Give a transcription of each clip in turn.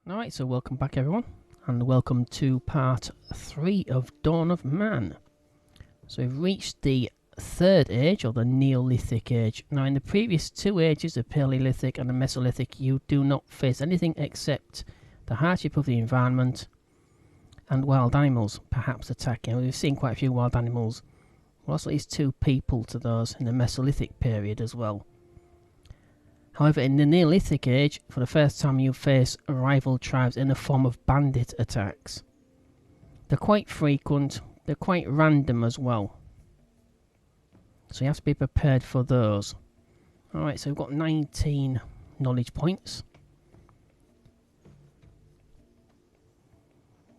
Alright, so welcome back everyone, and welcome to part 3 of Dawn of Man. So we've reached the third age, or the Neolithic age. Now in the previous two ages, the Paleolithic and the Mesolithic, you do not face anything except the hardship of the environment and wild animals perhaps attacking. We've seen quite a few wild animals. Well, also at least 2 people to those in the Mesolithic period as well. However, in the Neolithic age, for the first time you face rival tribes in the form of bandit attacks. They're quite frequent, they're quite random as well. So you have to be prepared for those. Alright, so we've got 19 knowledge points.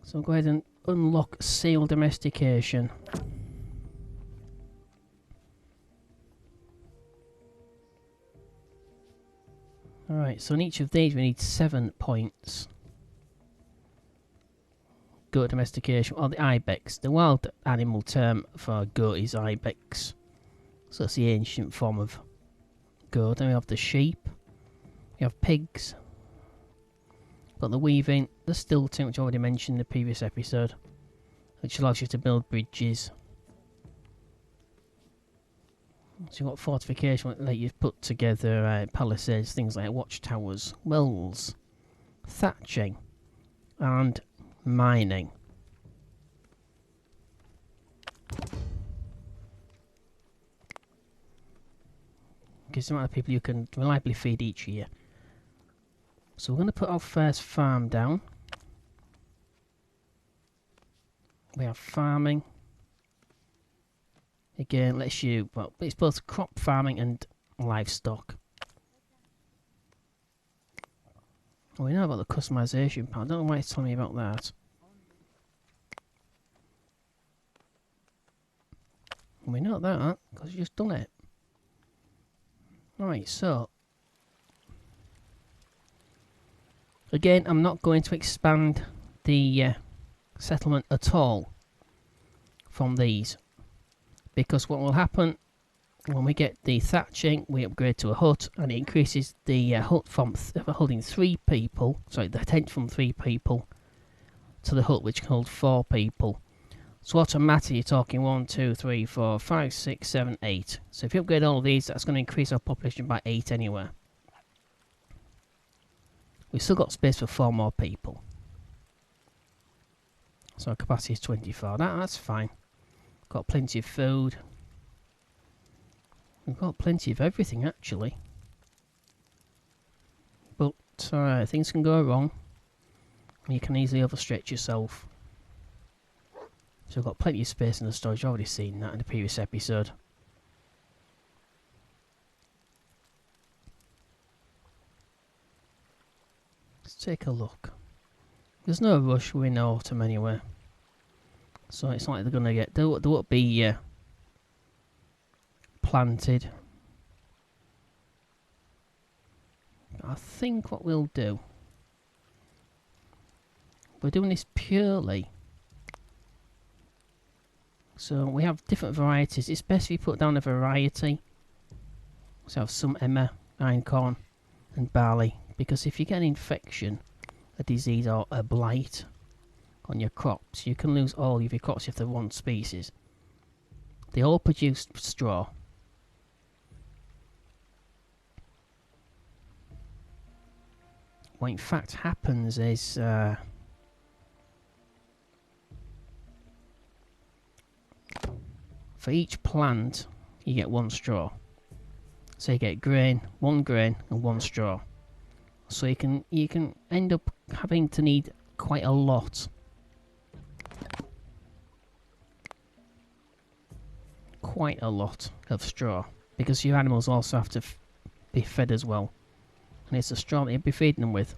So go ahead and unlock seal domestication. Alright, so in each of these we need 7 points. Goat domestication, or the ibex. The wild animal term for goat is ibex. So it's the ancient form of goat. Then we have the sheep. We have pigs. Got the weaving, the stilting, which I already mentioned in the previous episode, which allows you to build bridges. So you've got fortification, like you've put together palisades, things like watchtowers, wells, thatching, and mining. Gives the amount of people you can reliably feed each year. So we're going to put our first farm down. We have farming. Again, lets you, well, it's both crop farming and livestock. Oh, we know about the customization part. I don't know why it's telling me about that. We know that, because you just done it. Alright, so. Again, I'm not going to expand the settlement at all from these. Because what will happen when we get the thatching, we upgrade to a hut, and it increases the hut from holding 3 people, sorry, the tent from 3 people to the hut, which can hold 4 people. So automatically you're talking 1, 2, 3, 4, 5, 6, 7, 8. So if you upgrade all of these, that's going to increase our population by 8 anyway. We've still got space for 4 more people. So our capacity is 24. That's fine. Got plenty of food. We've got plenty of everything actually. But things can go wrong. You can easily overstretch yourself. So we've got plenty of space in the storage. You've already seen that in the previous episode. Let's take a look. There's no rush, we're in autumn anyway. So it's not like they're going to get... They won't be planted. I think what we'll do... We're doing this purely. So we have different varieties. It's best if you put down a variety. So have some emmer, einkorn and barley. Because if you get an infection, a disease or a blight on your crops, you can lose all of your crops if they're one species. They all produce straw. What in fact happens is for each plant you get 1 straw. So you get grain, 1 grain and 1 straw. So you can end up having to need quite a lot. Quite a lot of straw, because your animals also have to be fed as well, and it's the straw that you'll be feeding them with.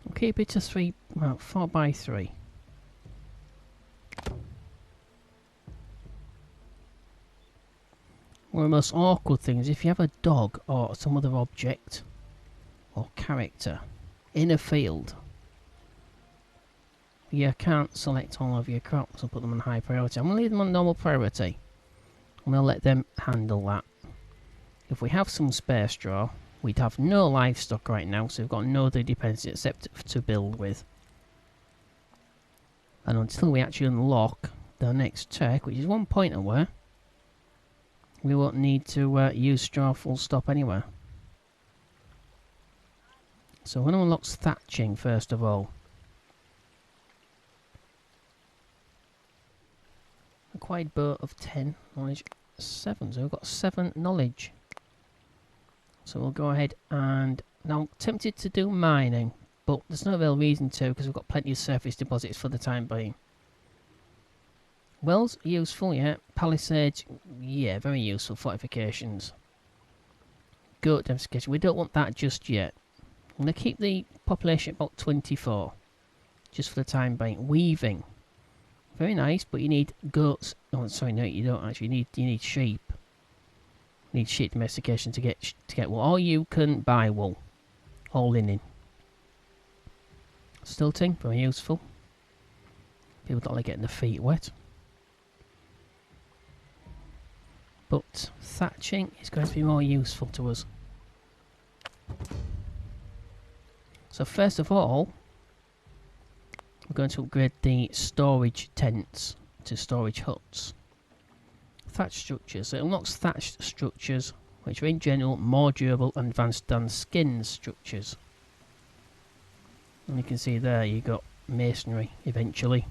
We'll keep it to 4 by 3. One of the most awkward things, if you have a dog or some other object or character in a field, you can't select all of your crops and put them on high priority. I'm going to leave them on normal priority. I'm going to let them handle that. if we have some spare straw, we'd have no livestock right now, so we've got no other dependency except to build with. And until we actually unlock the next tech, which is 1 point away, we won't need to use straw full stop anywhere. So we're going to unlock thatching first of all. Acquired boat of 10, knowledge 7, so we've got 7 knowledge. So we'll go ahead and... Now I'm tempted to do mining, but there's no real reason to because we've got plenty of surface deposits for the time being. Wells, useful, yeah. Palisades, yeah, very useful. Fortifications. Goat densification, we don't want that just yet. I'm going to keep the population at about 24, just for the time being. Weaving, very nice, but you need goats. Oh, sorry, no, you don't actually. You need sheep. You need sheep domestication to get wool. Or you can buy wool, or linen. Stilting, very useful. People don't like getting their feet wet. But thatching is going to be more useful to us. So first of all, we're going to upgrade the storage tents to storage huts. Thatched structures. It unlocks thatched structures, which are in general more durable and advanced than skin structures. And you can see there you got masonry eventually.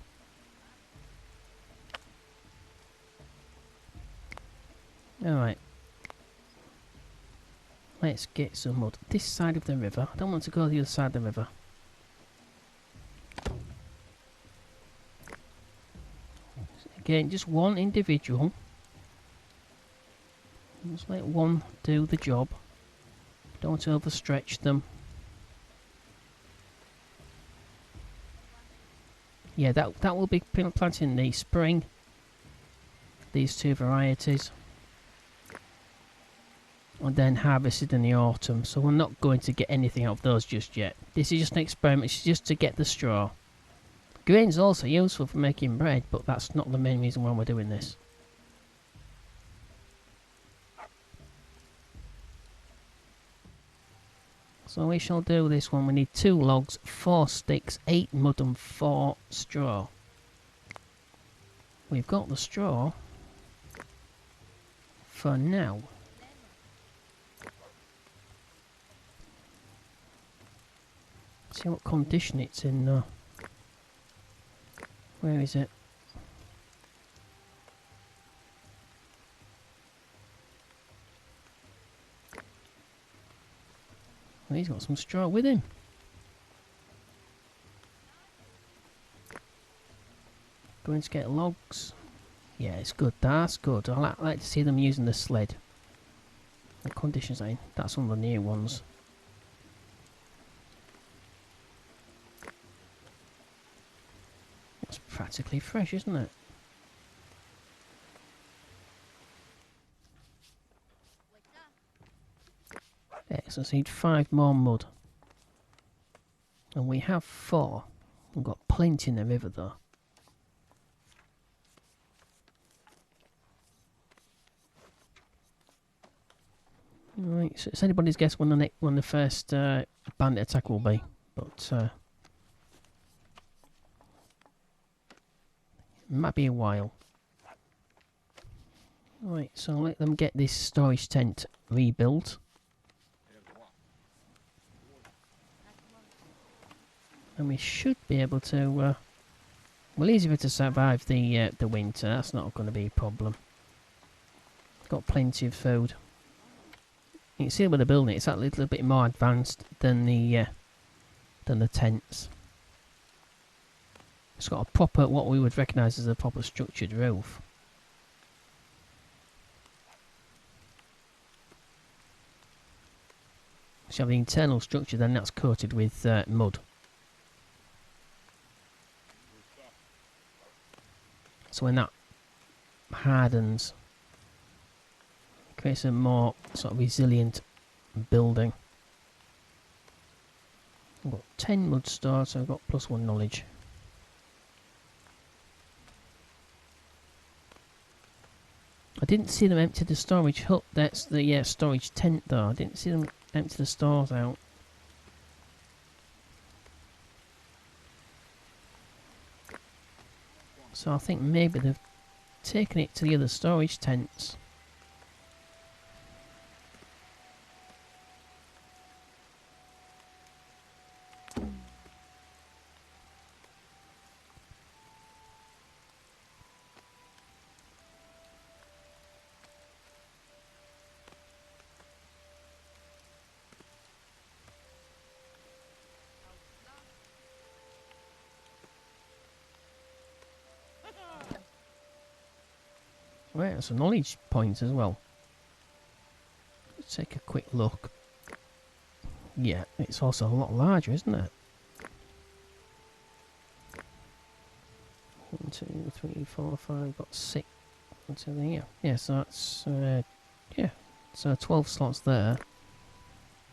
Alright. Let's get some mud. This side of the river. I don't want to go the other side of the river. Again, just one individual. Just let one do the job. Don't overstretch them. Yeah, that will be planted in the spring. These 2 varieties. And then harvested in the autumn. So we're not going to get anything out of those just yet. This is just an experiment. It's just to get the straw. Grain's also useful for making bread, but that's not the main reason why we're doing this. So we shall do this one. We need 2 logs, 4 sticks, 8 mud and 4 straw. We've got the straw for now. See what condition it's in though. Where is it? Well, he's got some straw with him. Going to get logs. Yeah, it's good. That's good. I like to see them using the sled. What conditions are in? That's one of the new ones. It's practically fresh, isn't it? Excellent. So we need 5 more mud. And we have 4. We've got plenty in the river though. Right, so it's anybody's guess when the first bandit attack will be, but it might be a while. Right, so let them get this storage tent rebuilt. And we should be able to, well, easier to survive the winter. That's not going to be a problem. Got plenty of food. You can see where they're building it. It's a little bit more advanced than the tents. It's got a proper, what we would recognise as a proper structured roof. So you have the internal structure, then that's coated with mud. So when that hardens, it creates a more sort of resilient building. I've got 10 mud stores, so I've got +1 knowledge. didn't see them empty the storage hut. That's the storage tent though. I didn't see them empty the stores out. So I think maybe they've taken it to the other storage tents. Right, that's a knowledge point as well. Let's take a quick look. Yeah, it's also a lot larger, isn't it? 1, 2, 3, 4, 5, got 6. What's in here? Yeah, so that's yeah. So 12 slots there.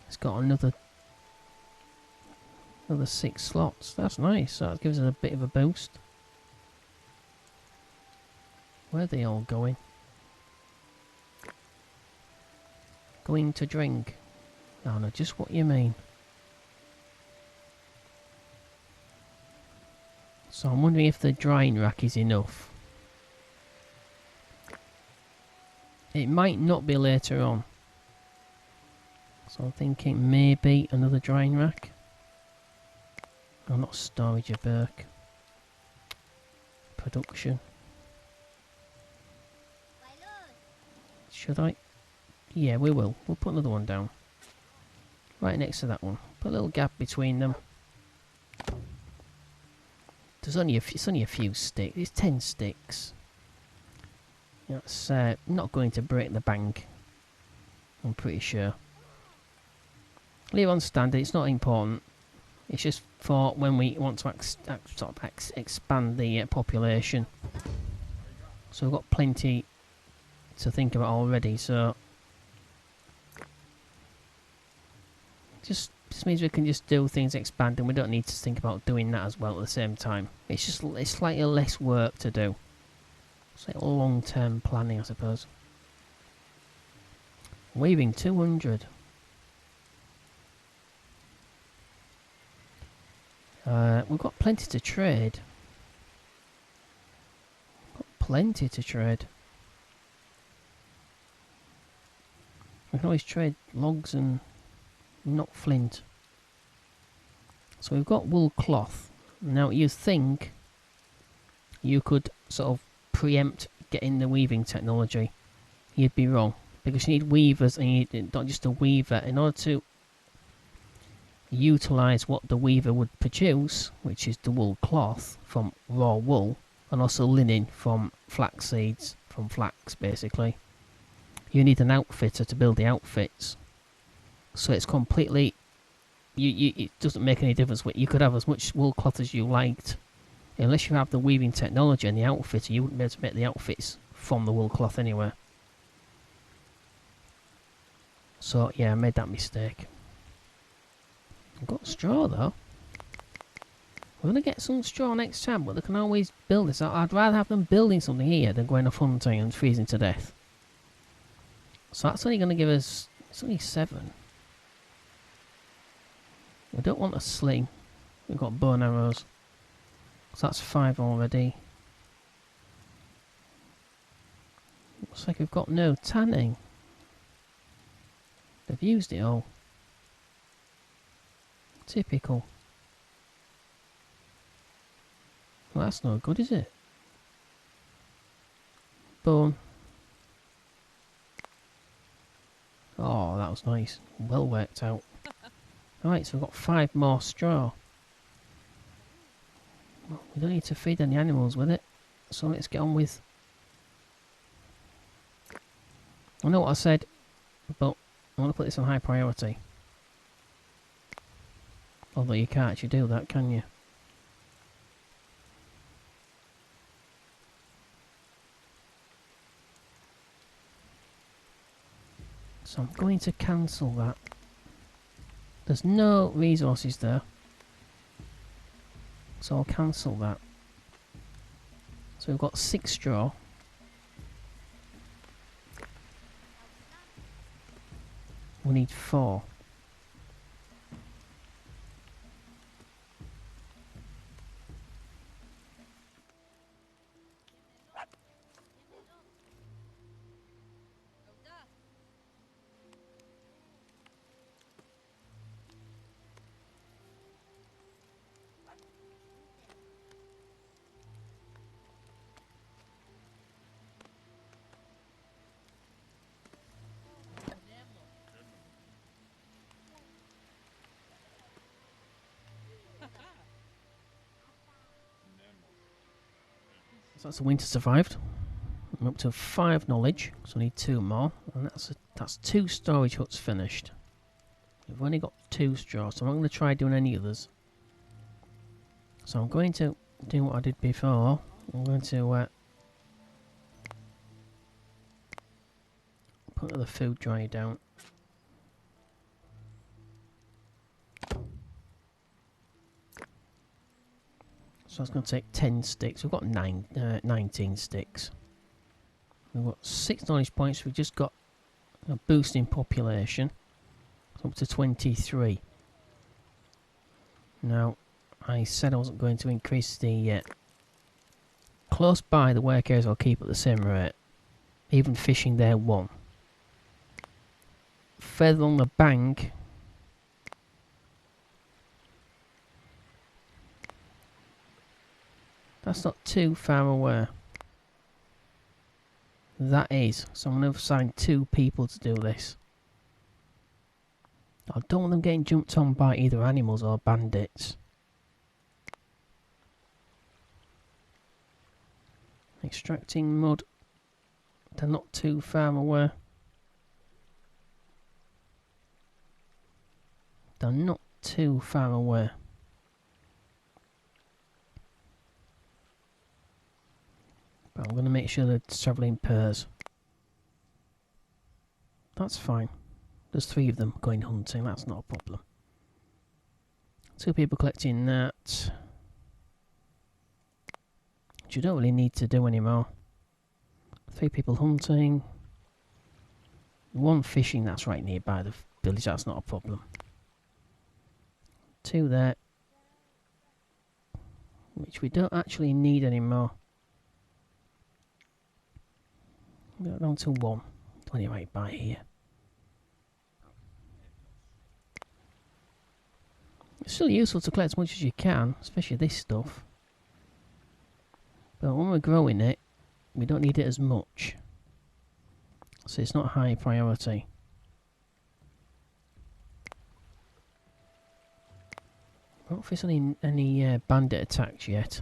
It's got another 6 slots. That's nice. So that gives us a bit of a boost. Where are they all going? Going to drink. Oh no, just what you mean. So I'm wondering if the drying rack is enough. It might not be later on. So I'm thinking maybe another drying rack. Oh, not storage, a Burke. Production. Should I? Yeah, we will. We'll put another one down. Right next to that one. Put a little gap between them. There's only it's only a few sticks. It's 10 sticks. That's not going to break the bank. I'm pretty sure. Leave it on standard. It's not important. It's just for when we want to expand the population. So we've got plenty to think about already. So just means we can just do things expand, and we don't need to think about doing that as well at the same time. It's just slightly less work to do. It's like long-term planning, I suppose. Weaving 200. We've got plenty to trade. Plenty to trade. We can always trade logs and not flint. So we've got wool cloth. Now you think you could sort of preempt getting the weaving technology. You'd be wrong. Because you need weavers, and you need not just a weaver. In order to utilise what the weaver would produce, which is the wool cloth from raw wool, and also linen from flax seeds, from flax basically, you need an outfitter to build the outfits. So it's completely, it doesn't make any difference. You could have as much wool cloth as you liked. Unless you have the weaving technology and the outfitter, you wouldn't be able to make the outfits from the wool cloth anywhere. So yeah, I made that mistake. I've got straw though. We're going to get some straw next time, but they can always build this. I'd rather have them building something here than going off hunting and freezing to death. So that's only going to give us, it's only 7. We don't want a sling. We've got bow and arrows. So that's 5 already. Looks like we've got no tanning. They've used it all. Typical. Well, that's no good, is it? Bone. Oh, that was nice. Well worked out. Right, so we've got 5 more straw. Well, we don't need to feed any animals with it. So let's get on with... I know what I said, but I want to put this on high priority. Although you can't actually do that, can you? So I'm going to cancel that. There's no resources there. So I'll cancel that. So we've got 6 straw. We need 4. So that's the winter survived. I'm up to 5 knowledge, so I need 2 more, and that's 2 storage huts finished. We've only got 2 straws, so I'm not going to try doing any others. So I'm going to do what I did before. I'm going to put the food dryer down. So that's going to take 10 sticks. We've got 19 sticks. We've got 6 knowledge points. We've just got a boost in population. It's up to 23. Now, I said I wasn't going to increase the... close by the work areas I'll keep at the same rate. Even fishing there 1. Further on the bank... That's not too far away. That is. So I'm going to assign 2 people to do this. I don't want them getting jumped on by either animals or bandits. Extracting mud. They're not too far away. They're not too far away. But I'm going to make sure they're travelling pairs. That's fine. There's 3 of them going hunting, that's not a problem. 2 people collecting that. Which you don't really need to do anymore. 3 people hunting. 1 fishing, that's right nearby the village, that's not a problem. 2 there. Which we don't actually need anymore. Go down to 1. 20 right by here. It's still useful to collect as much as you can, especially this stuff. But when we're growing it, we don't need it as much. So it's not high priority. I don't face any bandit attacks yet.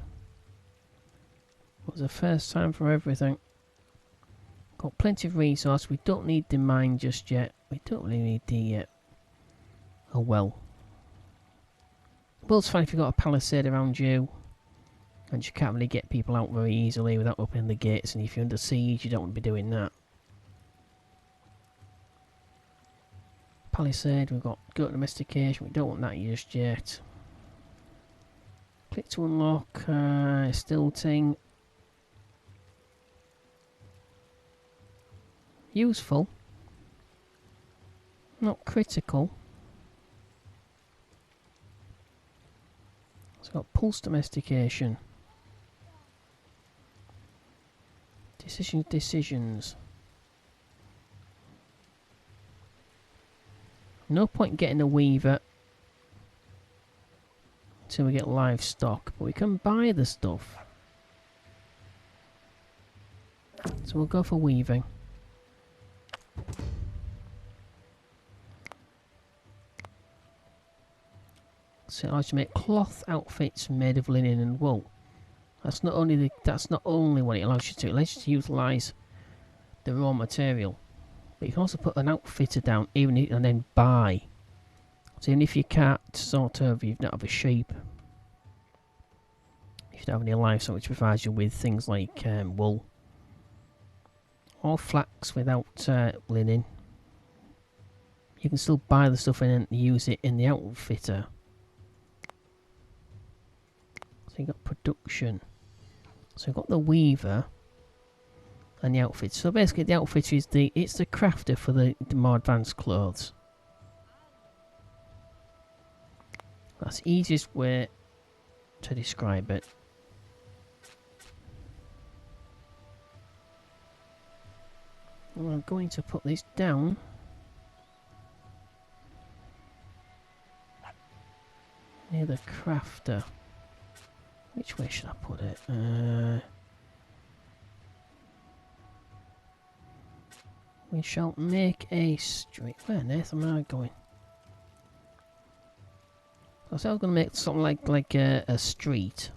It was the first time for everything. Got plenty of resource. We don't need the mine just yet. We don't really need the a well. Well's fine if you've got a palisade around you, and you can't really get people out very easily without opening the gates. And if you're under siege, you don't want to be doing that. Palisade. We've got goat domestication. We don't want that just yet. Click to unlock stilting. Useful. Not critical. It's got pulse domestication. Decisions. No point getting a weaver until we get livestock, but we can buy the stuff. So we'll go for weaving. So it allows you to make cloth outfits made of linen and wool. That's not only what it allows you to do. It allows you to utilise the raw material, but you can also put an outfitter down, and then buy. So even if you can't you don't have a sheep, if you don't have any livestock which provides you with things like wool or flax without linen, you can still buy the stuff and use it in the outfitter. So you've got production. So you've got the weaver and the outfit. So basically the outfitter is the crafter for the more advanced clothes. That's the easiest way to describe it. Well, I'm going to put this down. Near the crafter. Which way should I put it? We shall make a street. Where on earth am I going? I said I was going to make something like a street.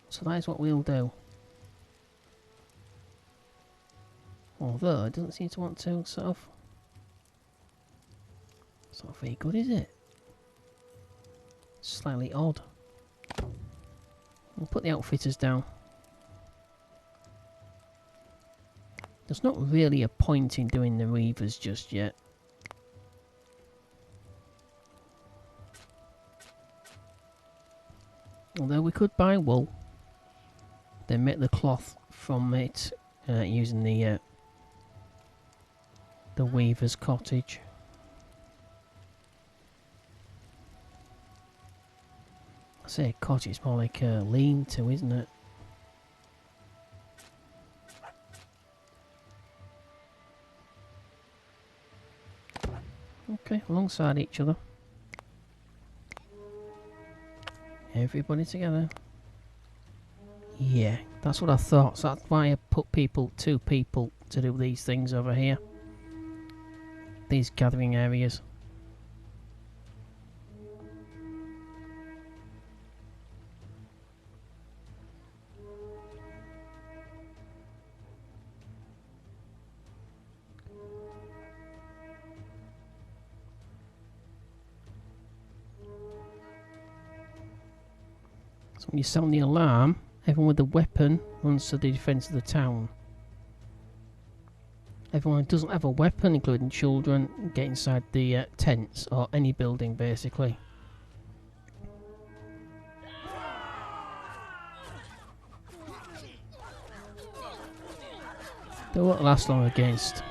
So that is what we'll do. Although it doesn't seem to want to sort of. It's not very good, is it? Slightly odd. We'll put the outfitters down. There's not really a point in doing the reavers just yet. Although we could buy wool, then make the cloth from it using the weaver's cottage. I say cottage, it's more like a lean-to, isn't it? Okay, alongside each other. Everybody together. Yeah, that's what I thought. So that's why I put two people to do these things over here. These gathering areas. So when you sound the alarm, everyone with a weapon runs to the defence of the town. Everyone who doesn't have a weapon, including children, get inside the tents or any building basically. They won't last long against.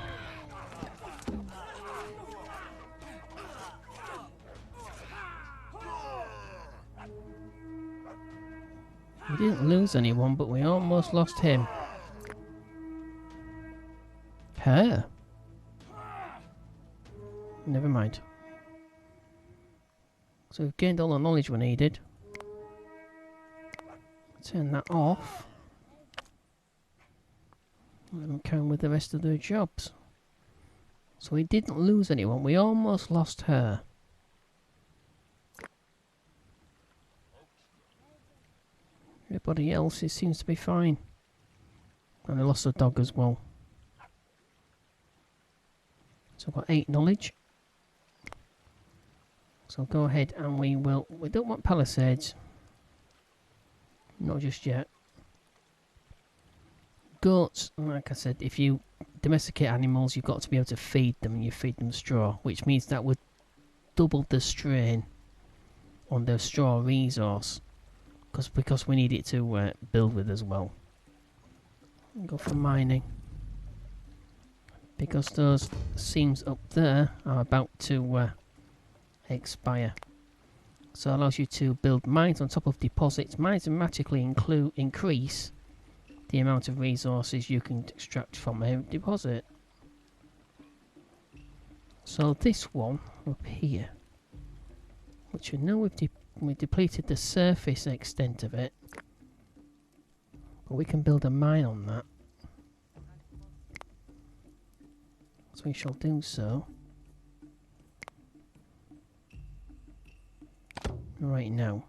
We didn't lose anyone, but we almost lost him. Her? Never mind. So we've gained all the knowledge we needed. Turn that off. Let them carry on with the rest of their jobs. So we didn't lose anyone, we almost lost her. Everybody else, it seems to be fine. And I lost a dog as well. So I've got 8 knowledge. So go ahead and we don't want palisades. Not just yet. Goats, like I said, if you domesticate animals, you've got to be able to feed them, and you feed them straw, which means that would double the strain on the straw resource. Because we need it to build with as well. Go for mining. Because those seams up there are about to expire. So it allows you to build mines on top of deposits. Mines automatically increase the amount of resources you can extract from a deposit. So this one up here, which we know we've depleted the surface extent of it, but we can build a mine on that. So we shall do so. Right now.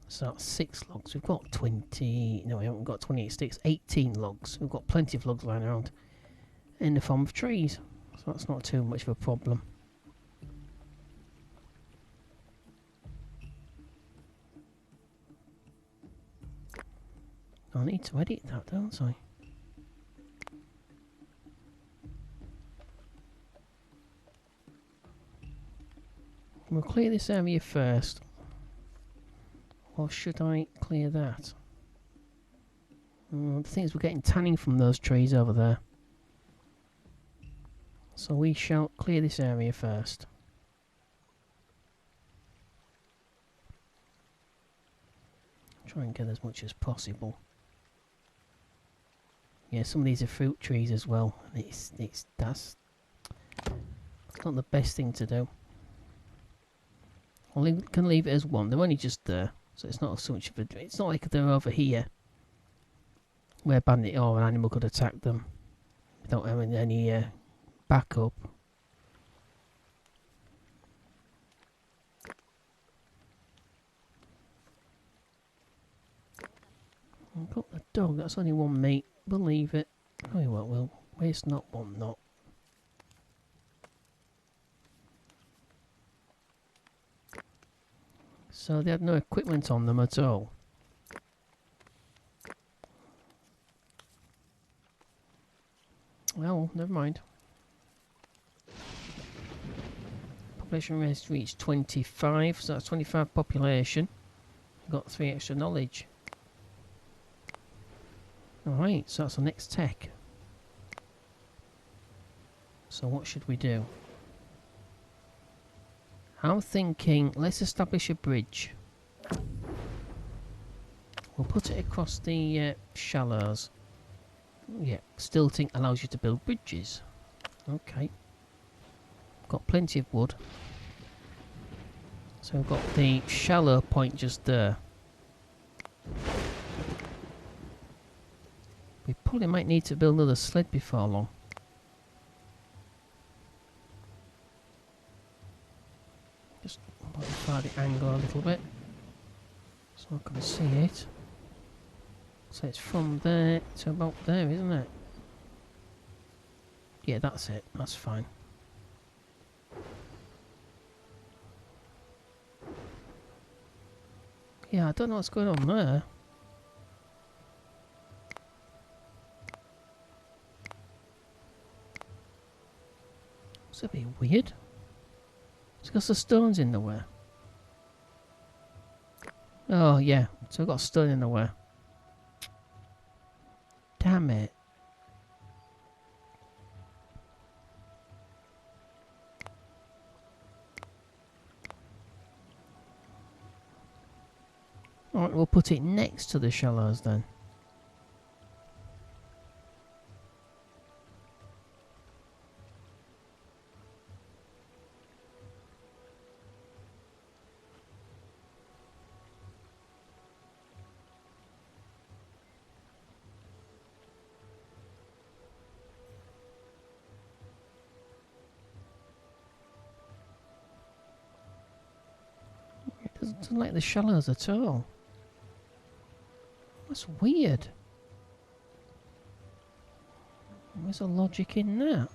So that's 6 logs. We've got 20... No, we haven't got 28 sticks. 18 logs. We've got plenty of logs lying around in the form of trees. So that's not too much of a problem. I need to edit that, don't I? We'll clear this area first. Or should I clear that? The thing is, we're getting tanning from those trees over there. So we shall clear this area first. Try and get as much as possible. Yeah, some of these are fruit trees as well. And that's not the best thing to do. I can leave it as one. They're only just there, so it's not so much of a. It's not like they're over here, where a bandit or an animal could attack them without having any backup. I've got the dog. That's only one meat. We'll leave it. Oh, well, we'll waste not, one not. So they had no equipment on them at all. Well, never mind. Population race reached 25, so that's 25 population. Got 3 extra knowledge. Alright, so that's the next tech. So what should we do? I'm thinking, let's establish a bridge. We'll put it across the shallows. Yeah, stilting allows you to build bridges. Okay. Got plenty of wood. So we've got the shallow point just there. We probably might need to build another sled before long. Just modify the angle a little bit so I can see it. So it's from there to about there, isn't it? Yeah, that's it. That's fine. Yeah, I don't know what's going on there. It's a bit weird. It's got the stones in the way. Oh, yeah. So I've got a stone in the way. Damn it. Alright, we'll put it next to the shallows then. It doesn't like the shallows at all. That's weird. Where's the logic in that?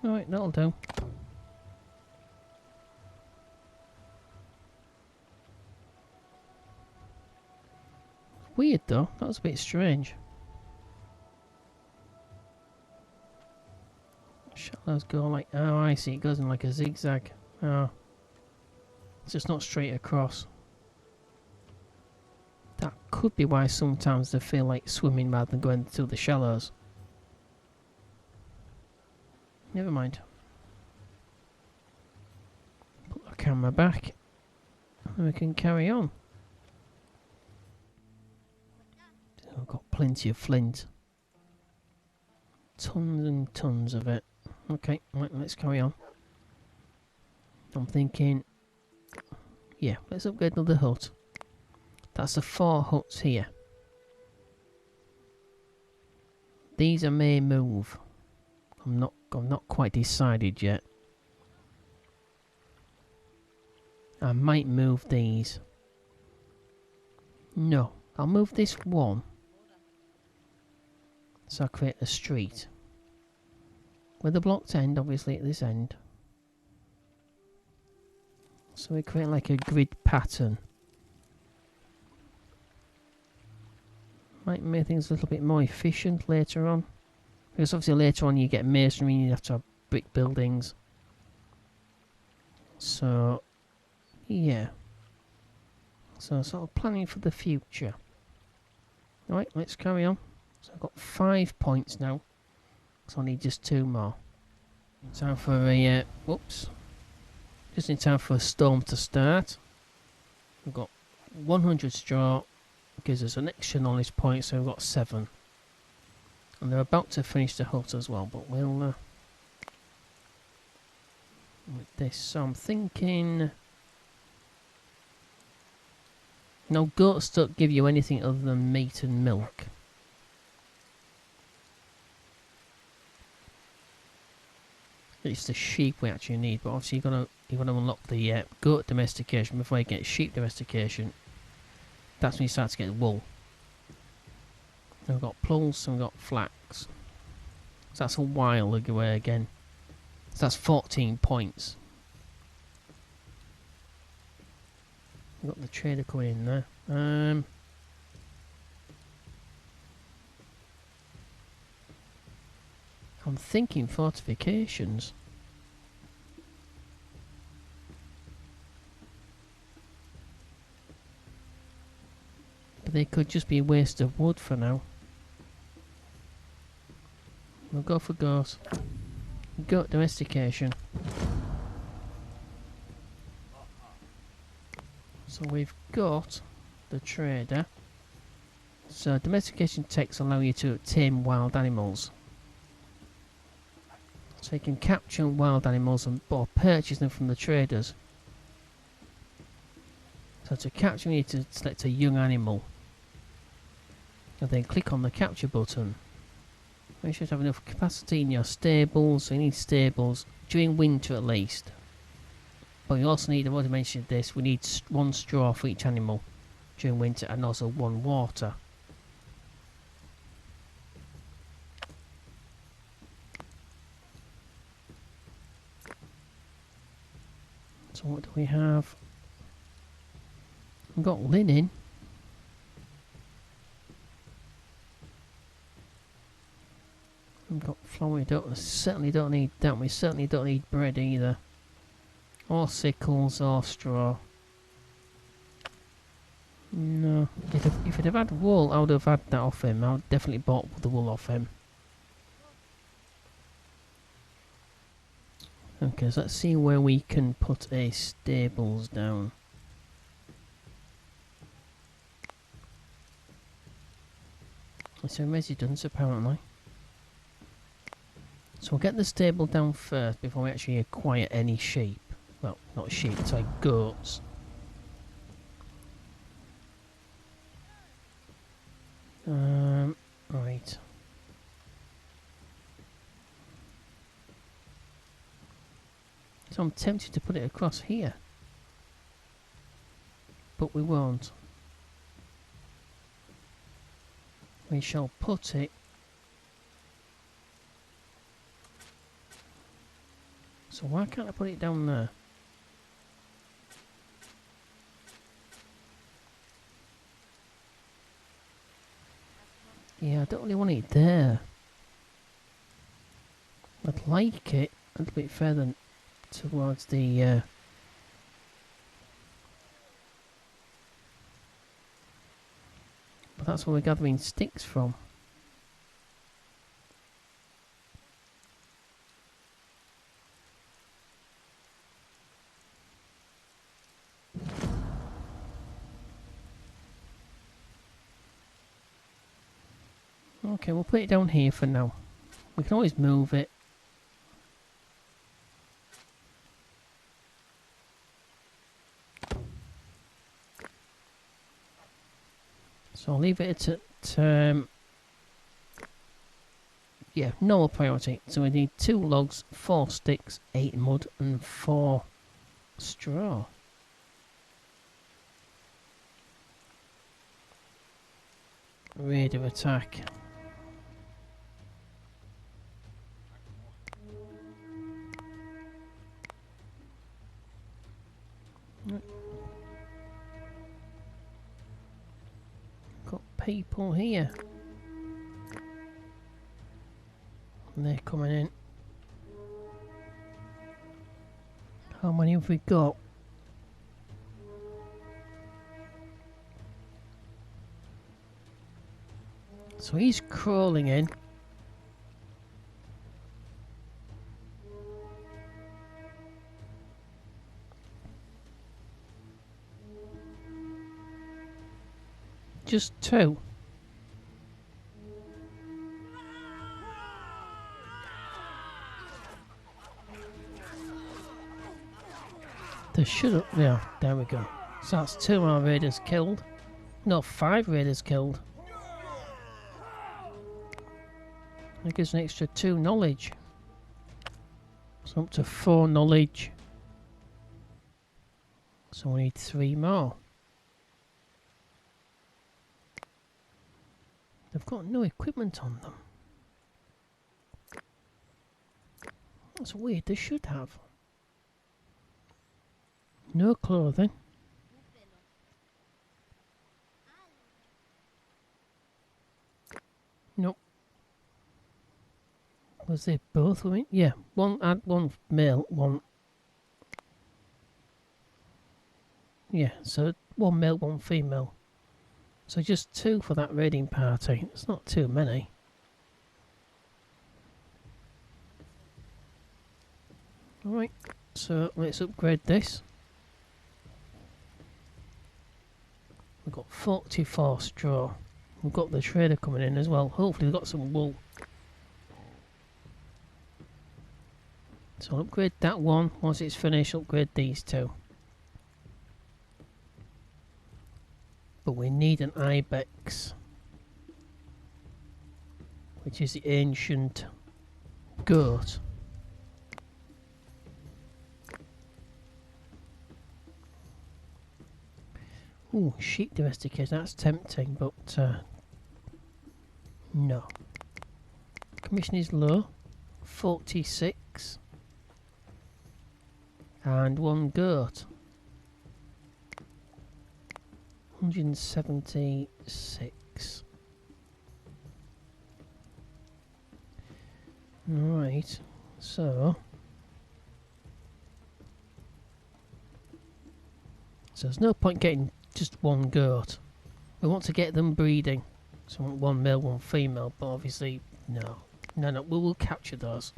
Alright, that'll do. Weird though, that was a bit strange. Shallows go like, oh I see, it goes in like a zigzag. Oh. It's just not straight across. That could be why sometimes they feel like swimming rather than going through the shallows. Never mind. Put the camera back and we can carry on. I've got plenty of flint. Tons and tons of it. Okay, right, let's carry on. I'm thinking, yeah, let's upgrade another hut. That's the 4 huts here. These I may move. I'm not quite decided yet. I might move these. No, I'll move this one. So I create a street. With the blocked end, obviously at this end. So we create like a grid pattern. Might make things a little bit more efficient later on. Because obviously later on you get masonry and you have to have brick buildings. So, yeah. So sort of planning for the future. Right, let's carry on. So I've got 5 points now. So I need just 2 more. Time for a whoops. Just in time for a storm to start. We've got 100 straw, gives us an extra knowledge point, so we've got 7. And they're about to finish the hut as well, but we'll with this. So I'm thinking, no, goats don't give you anything other than meat and milk. It's the sheep we actually need, but obviously you've got to unlock the goat domestication before you get sheep domestication. That's when you start to get wool. And we've got pulse and we've got flax. So that's a while away again. So that's 14 points. We've got the trader coming in there. I'm thinking fortifications. But they could just be a waste of wood for now. We'll go for goat. Goat domestication. So we've got the trader. So domestication techs allow you to tame wild animals. So you can capture wild animals or purchase them from the traders. So to capture, you need to select a young animal. And then click on the capture button. Make sure you have enough capacity in your stables. So you need stables during winter at least. But you also need, I've already mentioned this, we need 1 straw for each animal during winter and also 1 water. So what do we have? We've got linen. We've got flour. We certainly don't need that. We certainly don't need bread either. Or sickles or straw. No. If I'd have had wool, I would have had that off him. I would definitely bought the wool off him. Okay, so let's see where we can put a stables down. It's a residence apparently. So we'll get the stable down first before we actually acquire any sheep. Well, not sheep, it's like goats. Right. So I'm tempted to put it across here. But we won't. We shall put it. So why can't I put it down there? Yeah, I don't really want it there. I'd like it a little bit further towards the but that's where we're gathering sticks from. Okay, we'll put it down here for now. We can always move it. So I'll leave it at yeah, no priority. So we need 2 logs, 4 sticks, 8 mud and 4 straw. Rate of attack. Got people here. And they're coming in. How many have we got? So he's crawling in. just 2? There should have... Yeah, there we go. So that's 2 of our raiders killed. No, 5 raiders killed. That gives an extra 2 knowledge. So up to 4 knowledge. So we need 3 more. They've got no equipment on them. That's weird, they should have. No clothing. Nope. Was they both women? Yeah, one male, one... Yeah, so 1 male, 1 female. So just 2 for that raiding party. It's not too many. Alright, so let's upgrade this. We've got 44 straw. We've got the trader coming in as well. Hopefully we've got some wool. So I'll upgrade that one. Once it's finished, upgrade these 2. But we need an ibex, which is the ancient goat. Ooh, sheep domestication, that's tempting, but no. Commission is low, 46. And 1 goat, 176. Right, so there's no point getting just 1 goat. We want to get them breeding. So 1 male, 1 female, but obviously no. No, we will capture those.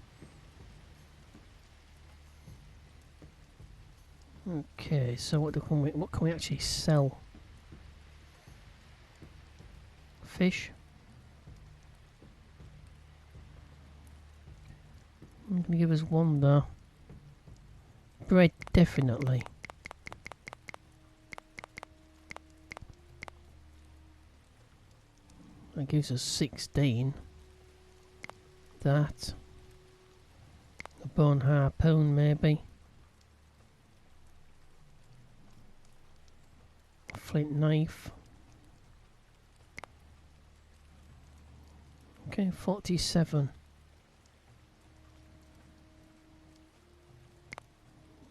Okay, so what can we actually sell? Fish. I'm going to give us 1 though. Bread, definitely. That gives us 16. That. A bone harpoon, maybe. A flint knife. Okay, 47.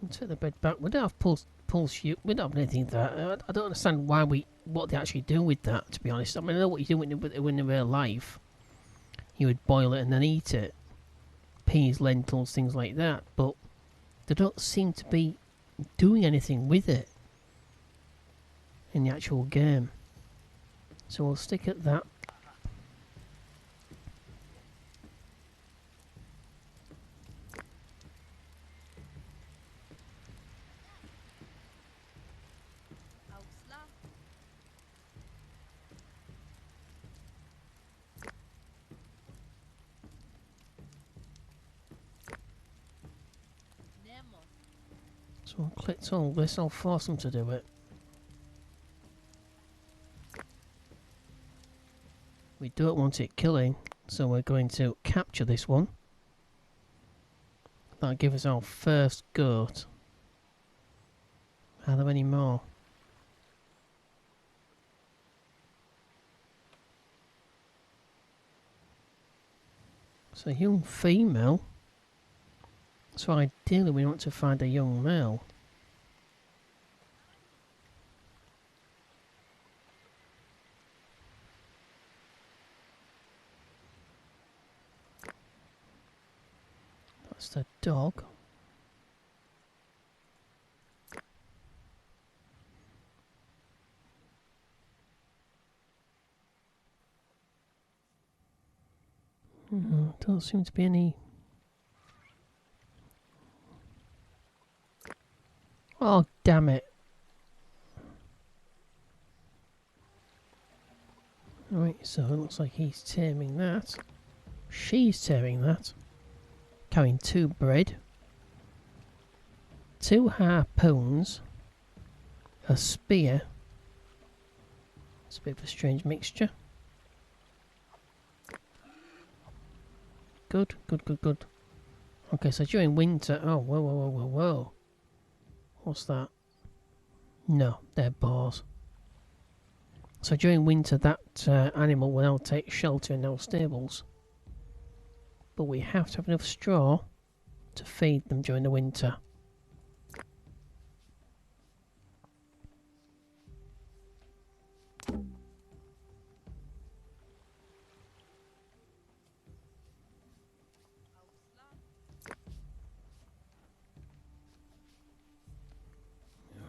We'll take the bed back. We don't have pulse shoot. We don't have anything there. I don't understand what they actually do with that, to be honest. I mean, I know what you do when in real life. You would boil it and then eat it. Peas, lentils, things like that. But they don't seem to be doing anything with it in the actual game. So we'll stick at that. So I'll click all this, I'll force them to do it. We don't want it killing, so we're going to capture this one. That'll give us our first goat. Are there any more? So young female. So ideally we want to find a young male. That's the dog. Don't seem to be any. Oh, damn it. Right, so it looks like he's taming that. She's taming that. Carrying 2 bread, 2 harpoons, a spear. It's a bit of a strange mixture. Good, good, good, good. Okay, so during winter... Oh, whoa, whoa, whoa, whoa, whoa. What's that? No, they're boars. So during winter, that animal will now take shelter in our stables. But we have to have enough straw to feed them during the winter.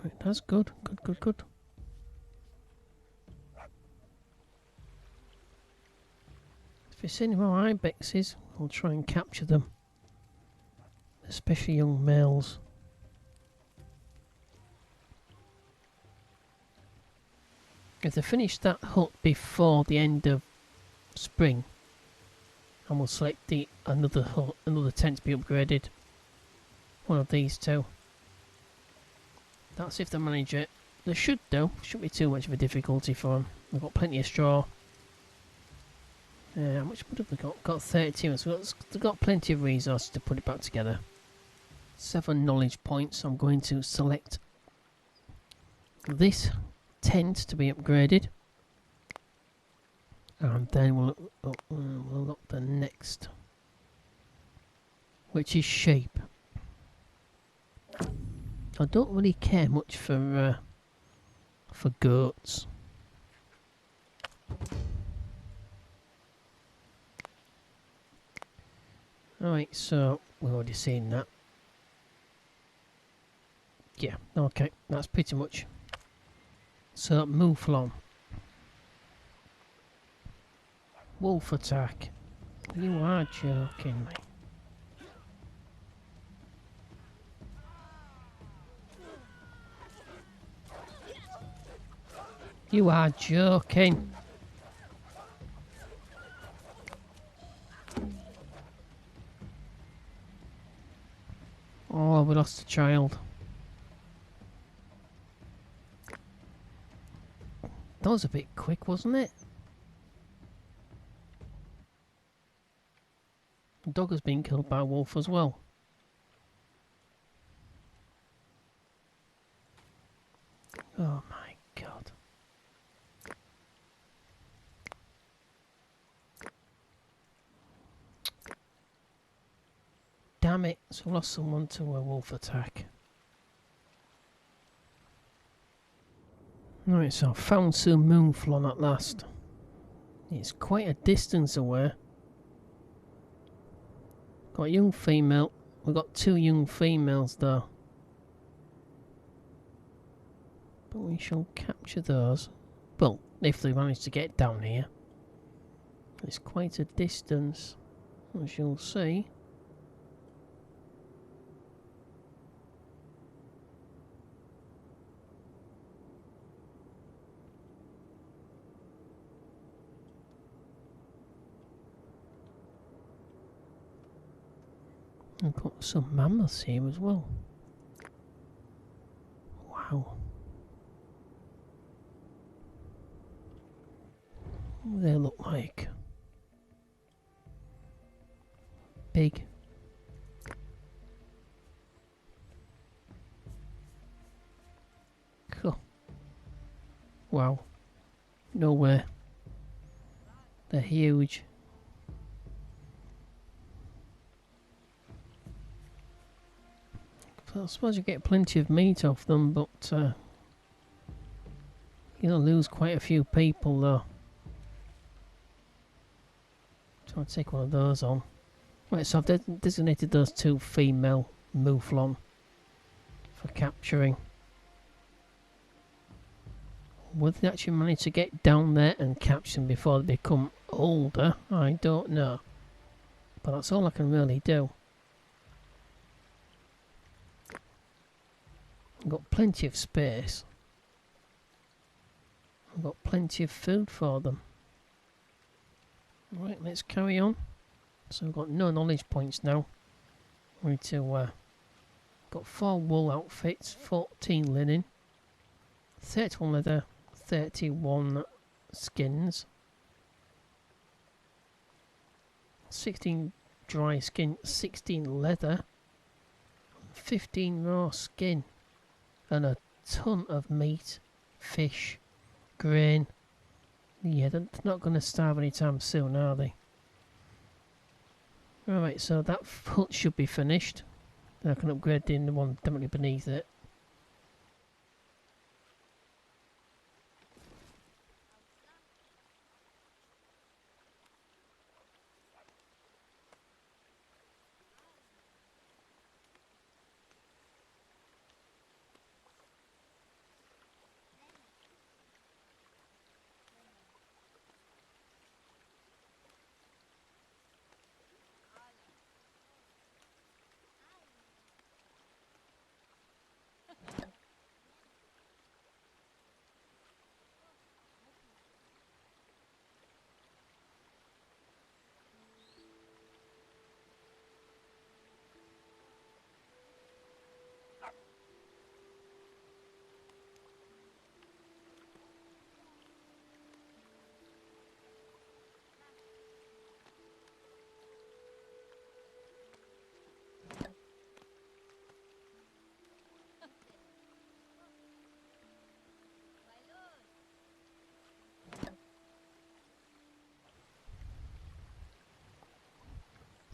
Right, that's good, good, good, good. If you see any more ibexes, we'll try and capture them. Especially young males. If they finish that hut before the end of spring, and we'll select another hut, another tent to be upgraded. One of these two. That's if they manage it. They should do. Shouldn't be too much of a difficulty for them. They've got plenty of straw. How much wood have they got? Got 32, so they've got plenty of resources to put it back together. 7 knowledge points. I'm going to select this tent to be upgraded. And then we'll look the next, which is sheep. I don't really care much for goats. Alright, so we've already seen that. Yeah, okay, that's pretty much. So Mouflon. Wolf attack. You are joking me. You are joking. Oh, we lost a child. That was a bit quick, wasn't it? The dog has been killed by a wolf as well. Oh my god. Damn it, so we lost someone to a wolf attack. Right, so I found some Moonflon at last. It's quite a distance away. Got a young female. We've got 2 young females though. But we shall capture those. Well, if they manage to get down here. It's quite a distance, as you'll see. I've got some mammoths here as well. Wow. What do they look like? Big. Cool. Wow. No way. They're huge. I suppose you get plenty of meat off them, but you'll lose quite a few people though. So I'll take one of those on. Right, so I've designated those 2 female Mouflon for capturing. Whether they actually manage to get down there and capture them before they become older, I don't know. But that's all I can really do. I've got plenty of space. I've got plenty of food for them. Right, let's carry on. So we've got no knowledge points now. We need to got 4 wool outfits, 14 linen, 31 leather, 31 skins, 16 dry skin, 16 leather, 15 raw skin, and a ton of meat, fish, grain. Yeah, they're not going to starve anytime soon, are they? Alright, so that hut should be finished. I can upgrade the one directly beneath it.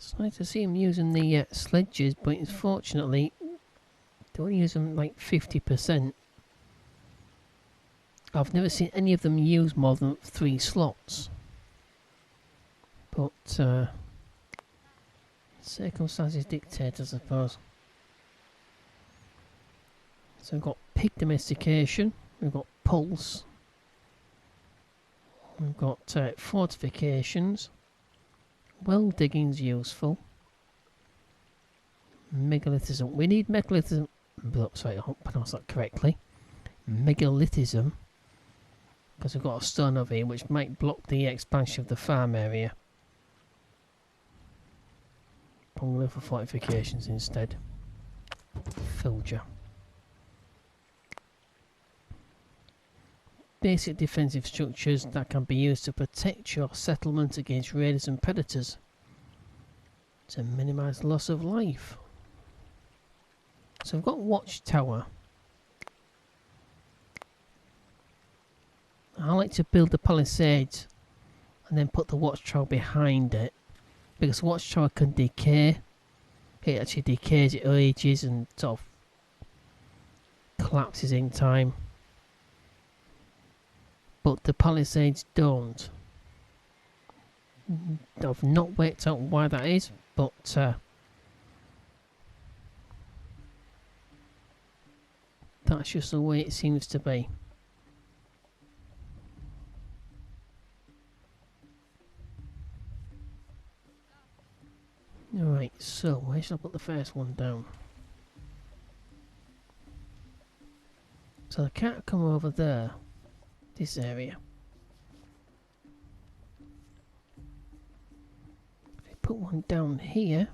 It's nice to see them using the sledges, but unfortunately they only use them like 50%. I've never seen any of them use more than 3 slots. But circumstances dictate, I suppose. So we've got pig domestication, we've got pulse, we've got fortifications, well digging's useful, megalithism. We need megalithism. Sorry, I hope I pronounced that correctly. Megalithism, because we've got a stone over here which might block the expansion of the farm area. I'm going for fortifications instead. Filger. Basic defensive structures that can be used to protect your settlement against raiders and predators. To minimise loss of life. So we've got watchtower. I like to build the palisades and then put the watchtower behind it, because watchtower can decay. It actually decays, it ages and sort of collapses in time. But the palisades don't. I've not worked out why that is, but that's just the way it seems to be. Alright, so where should I put the first one down? So I can't come over there, this area. If I put one down here,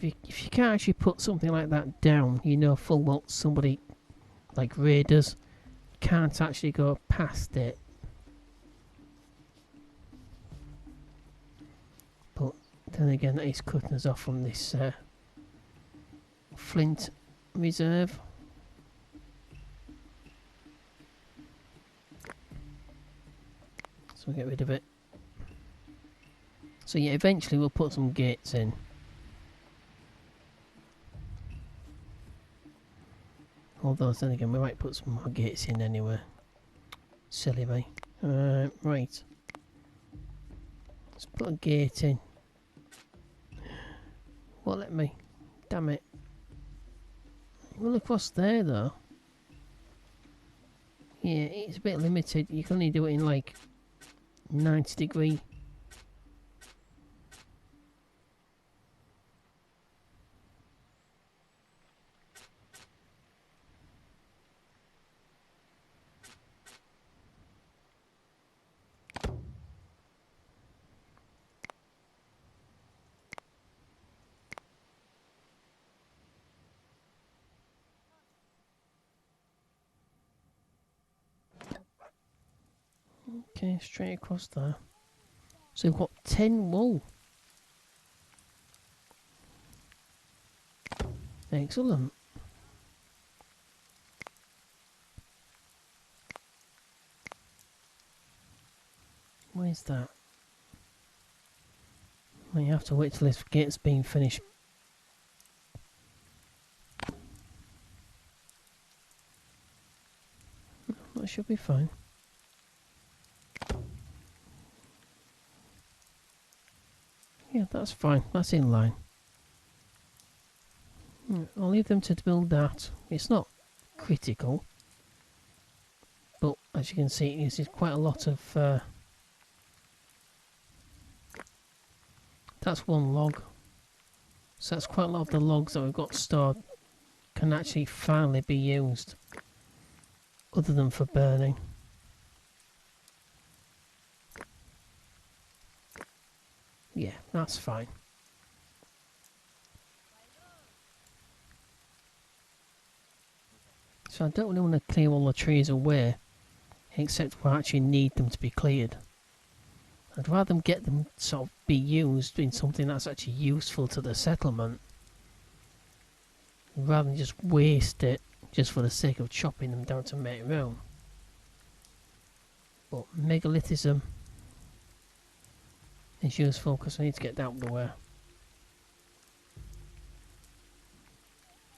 if you can't actually put something like that down, you know full well somebody like raiders can't actually go past it. But then again, that is cutting us off from this flint reserve. So we'll get rid of it. So yeah, eventually we'll put some gates in. Although then again, we might put some more gates in anyway. Silly me. Right. Let's put a gate in. What, let me? Damn it. Well, across there though. Yeah, it's a bit limited. You can only do it in like 90-degree. Okay, straight across there. So we've got 10 wool. Excellent. Where's that? Well, you have to wait till this gate's been finished. That should be fine. Yeah, that's fine. That's in line. I'll leave them to build that. It's not critical. But as you can see, it uses quite a lot of... that's one log. So that's quite a lot of the logs that we've got stored can actually finally be used. Other than for burning. Yeah, that's fine. So I don't really want to clear all the trees away, except we actually need them to be cleared. I'd rather get them sort of be used in something that's actually useful to the settlement, rather than just waste it just for the sake of chopping them down to make room. But megalithism is useful because I need to get that out of the way.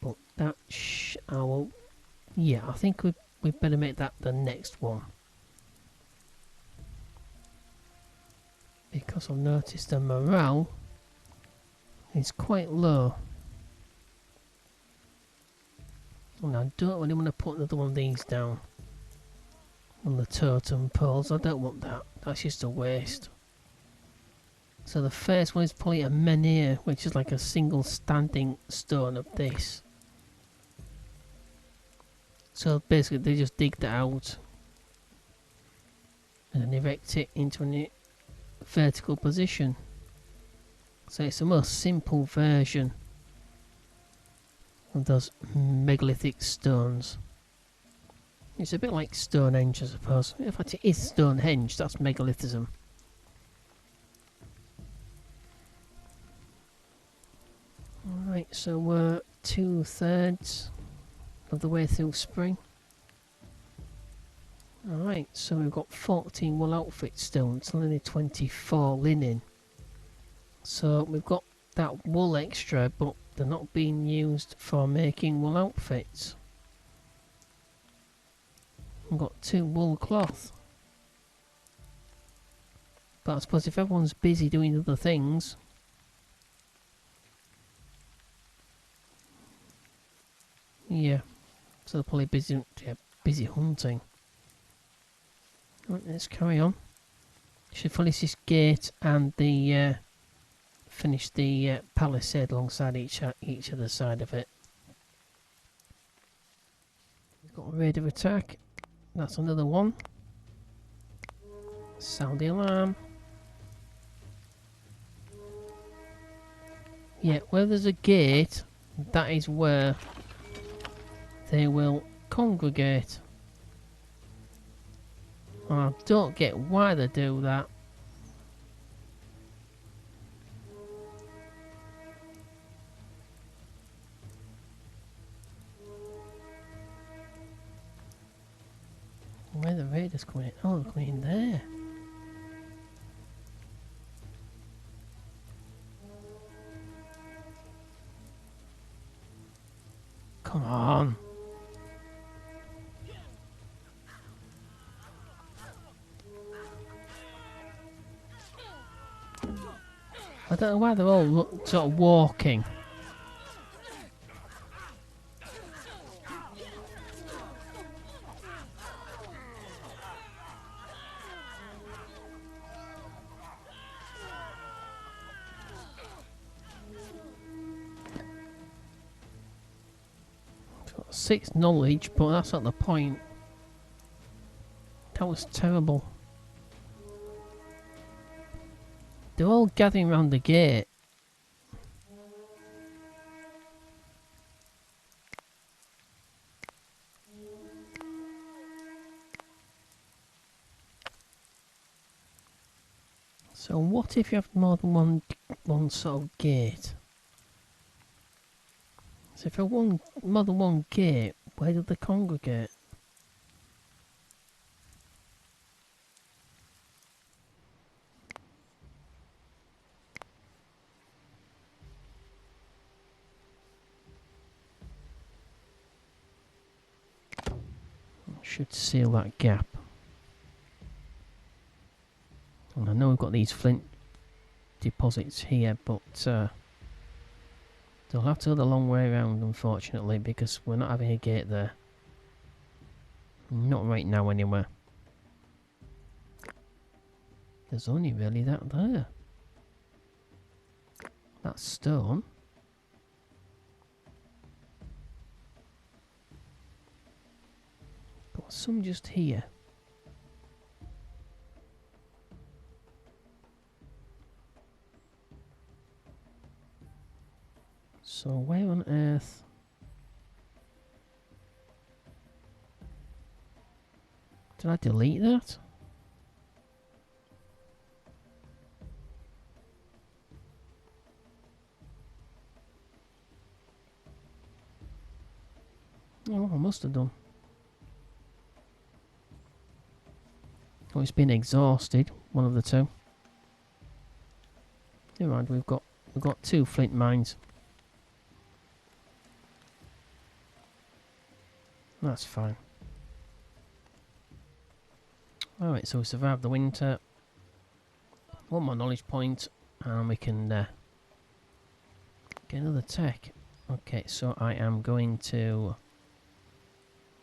But that I will. Yeah, I think we better make that the next one. Because I've noticed the morale is quite low. And I don't really want to put another one of these down. On the totem poles, I don't want that. That's just a waste. So the first one is probably a menhir, which is like a single standing stone of this. So basically they just dig that out and then erect it into a vertical position. So it's the most simple version of those megalithic stones. It's a bit like Stonehenge, I suppose. In fact, it is Stonehenge, that's megalithism. Alright, so we're 2/3 of the way through spring. Alright, so we've got 14 wool outfits still, it's only 24 linen. So we've got that wool extra, but they're not being used for making wool outfits. We've got 2 wool cloth. But I suppose if everyone's busy doing other things... Yeah, so they're probably busy hunting. Right, let's carry on. Should finish this gate and the finish the palisade alongside each other side of it. We've got a rate of attack. That's another one. Sound the alarm. Yeah, where there's a gate, that is where they will congregate. I don't get why they do that. Where are the raiders coming in? Oh, they're coming in there. Come on. I don't know why they're all sort of walking. Got 6 knowledge, but that's not the point. That was terrible. They're all gathering around the gate. So what if you have more than one sort of gate? So if you have more than one gate, where do they congregate? Should seal that gap. And I know we've got these flint deposits here, but they'll have to go the long way around, unfortunately, because we're not having a gate there. Not right now, anyway. There's only really that there. That's stone. Got some just here. So where on earth? Did I delete that? Oh, I must have done. Oh, it's been exhausted. One of the two. Never mind. We've got 2 flint mines. That's fine. Alright, so we survived the winter. 1 more knowledge point, and we can get another tech. Okay, so I am going to...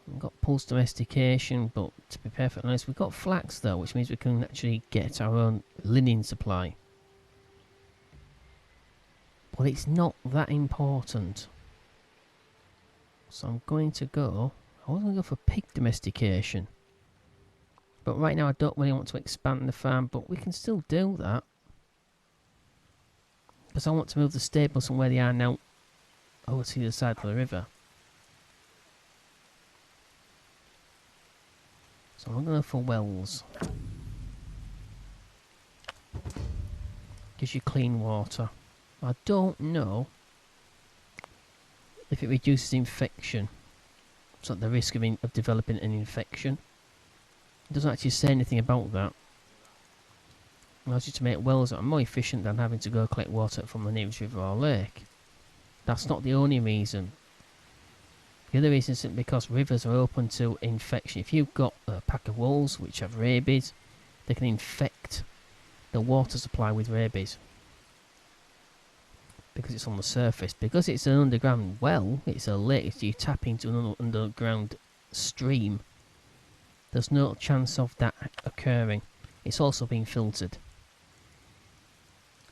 We've got pulse domestication, but to be perfectly honest, we've got flax though, which means we can actually get our own linen supply. But it's not that important. So I'm going to go... I was going to go for pig domestication. But right now I don't really want to expand the farm, but we can still do that. Because I want to move the stables from where they are now over to the other side of the river. So I'm going to go for wells. Gives you clean water. I don't know if it reduces infection. So the risk of developing an infection. It doesn't actually say anything about that. It allows you to make wells that are more efficient than having to go collect water from the nearest river or lake. That's not the only reason. The other reason is because rivers are open to infection. If you've got a pack of wolves which have rabies, they can infect the water supply with rabies. Because it's on the surface. Because it's an underground well, it's a lake, so you tap into an underground stream. There's no chance of that occurring. It's also being filtered.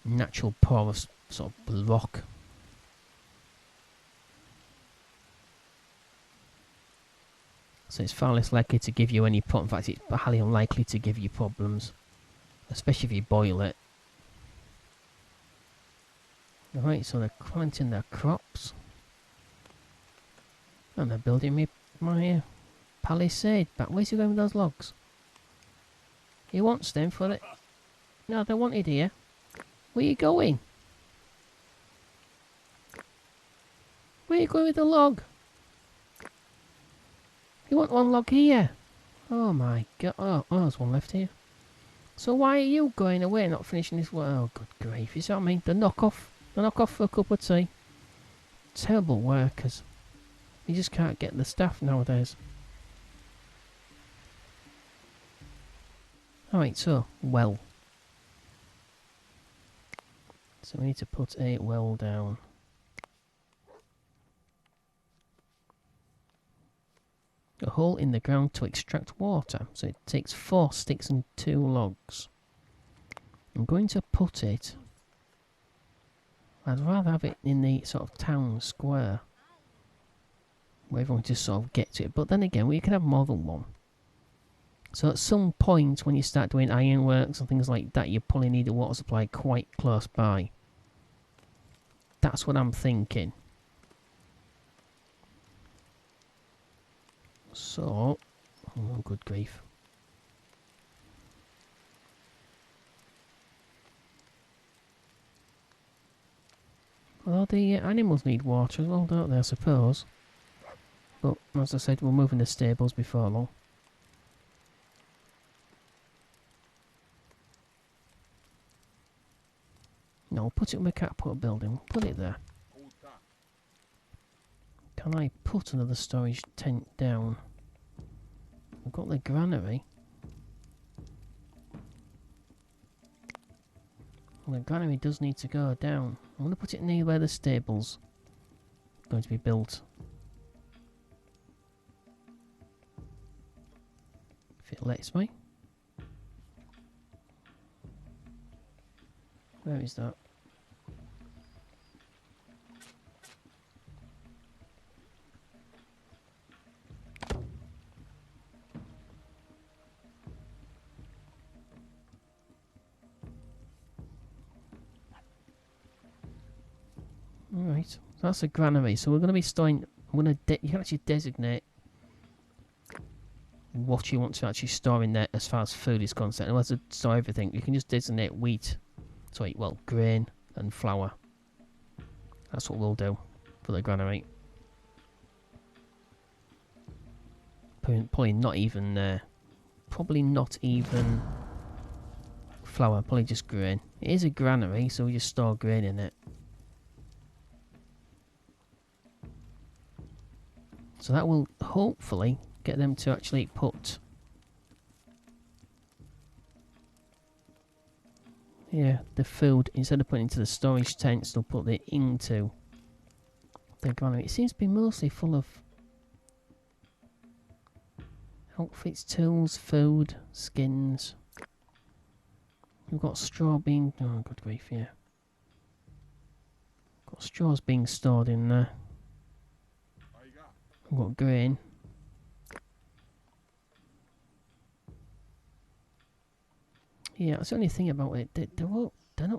Natural porous sort of rock. So it's far less likely to give you any problems. In fact, it's highly unlikely to give you problems. Especially if you boil it. Alright, so they're planting their crops. And they're building me my palisade back. Where's he going with those logs? He wants them for it. No, they wanted here. Where are you going? Where are you going with the log? You want one log here? Oh my god. Oh, there's one left here. So why are you going away and not finishing this work? Oh, good grief. You see what I mean? The knock-off for a cup of tea. Terrible workers. You just can't get the staff nowadays. Alright, so, well. So we need to put a well down. A hole in the ground to extract water. So it takes 4 sticks and 2 logs. I'm going to put it... I'd rather have it in the sort of town square. Where everyone just sort of gets it. But then again, we can have more than one. So at some point when you start doing ironworks and things like that, you probably need a water supply quite close by. That's what I'm thinking. So, oh good grief. Although the animals need water as well, don't they, I suppose. But, as I said, we'll move in the stables before long. No, put it in the catapult building. Put it there. Can I put another storage tent down? We've got the granary. Well, the granary does need to go down. I'm going to put it near where the stable's going to be built. If it lets me. Where is that? Alright, so that's a granary. So we're going to be storing. I'm going to. You can actually designate what you want to actually store in there as far as food is concerned. Otherwise, to store everything, you can just designate wheat. Sorry, well, grain and flour. That's what we'll do for the granary. Probably not even. Probably not even flour. Probably just grain. It is a granary, so we just store grain in it. So that will hopefully get them to actually put... Yeah, the food, instead of putting into the storage tents, they'll put it into the granary. It seems to be mostly full of outfits, tools, food, skins. We've got straw being... Oh, good grief, yeah. Got straws being stored in there. We've got grain. Yeah, that's the only thing about it. They're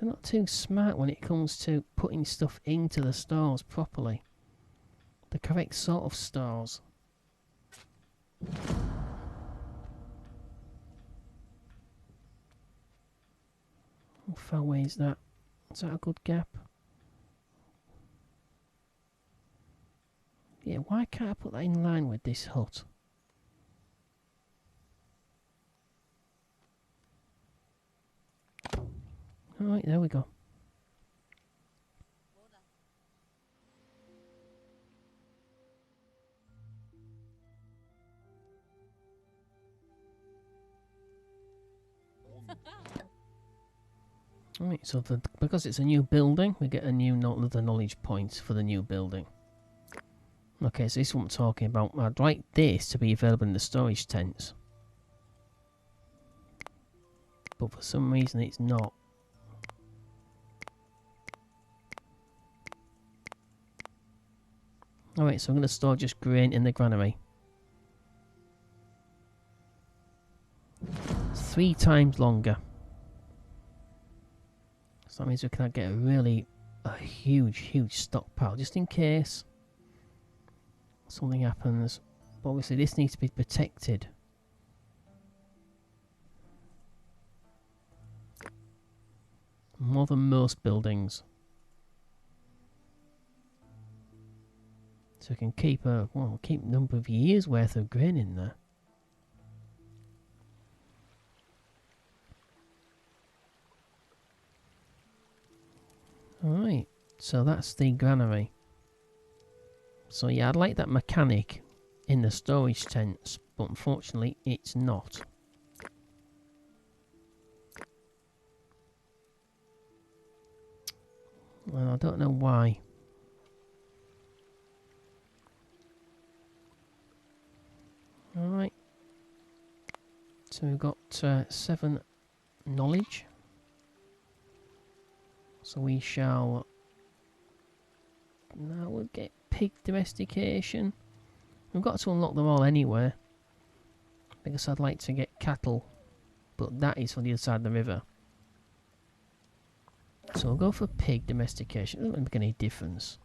not too smart when it comes to putting stuff into the stores properly. The correct sort of stores. How far away is that? Is that a good gap? Yeah, why can't I put that in line with this hut? Alright, there we go. Alright, so because it's a new building, we get a new the knowledge point for the new building. Okay, so this is what I'm talking about. I'd like this to be available in the storage tents. But for some reason it's not. Alright, so I'm going to store just grain in the granary. 3 times longer. So that means we can get a huge stockpile just in case something happens. But obviously this needs to be protected. More than most buildings. So we can keep a number of years worth of grain in there. Alright, so that's the granary. So yeah, I'd like that mechanic in the storage tents, but unfortunately it's not. Well, I don't know why. Alright. So we've got 7 knowledge. So we shall... Now we'll get pig domestication. We've got to unlock them all anyway. Because I'd like to get cattle. But that is on the other side of the river. So we'll go for pig domestication. It doesn't make any difference.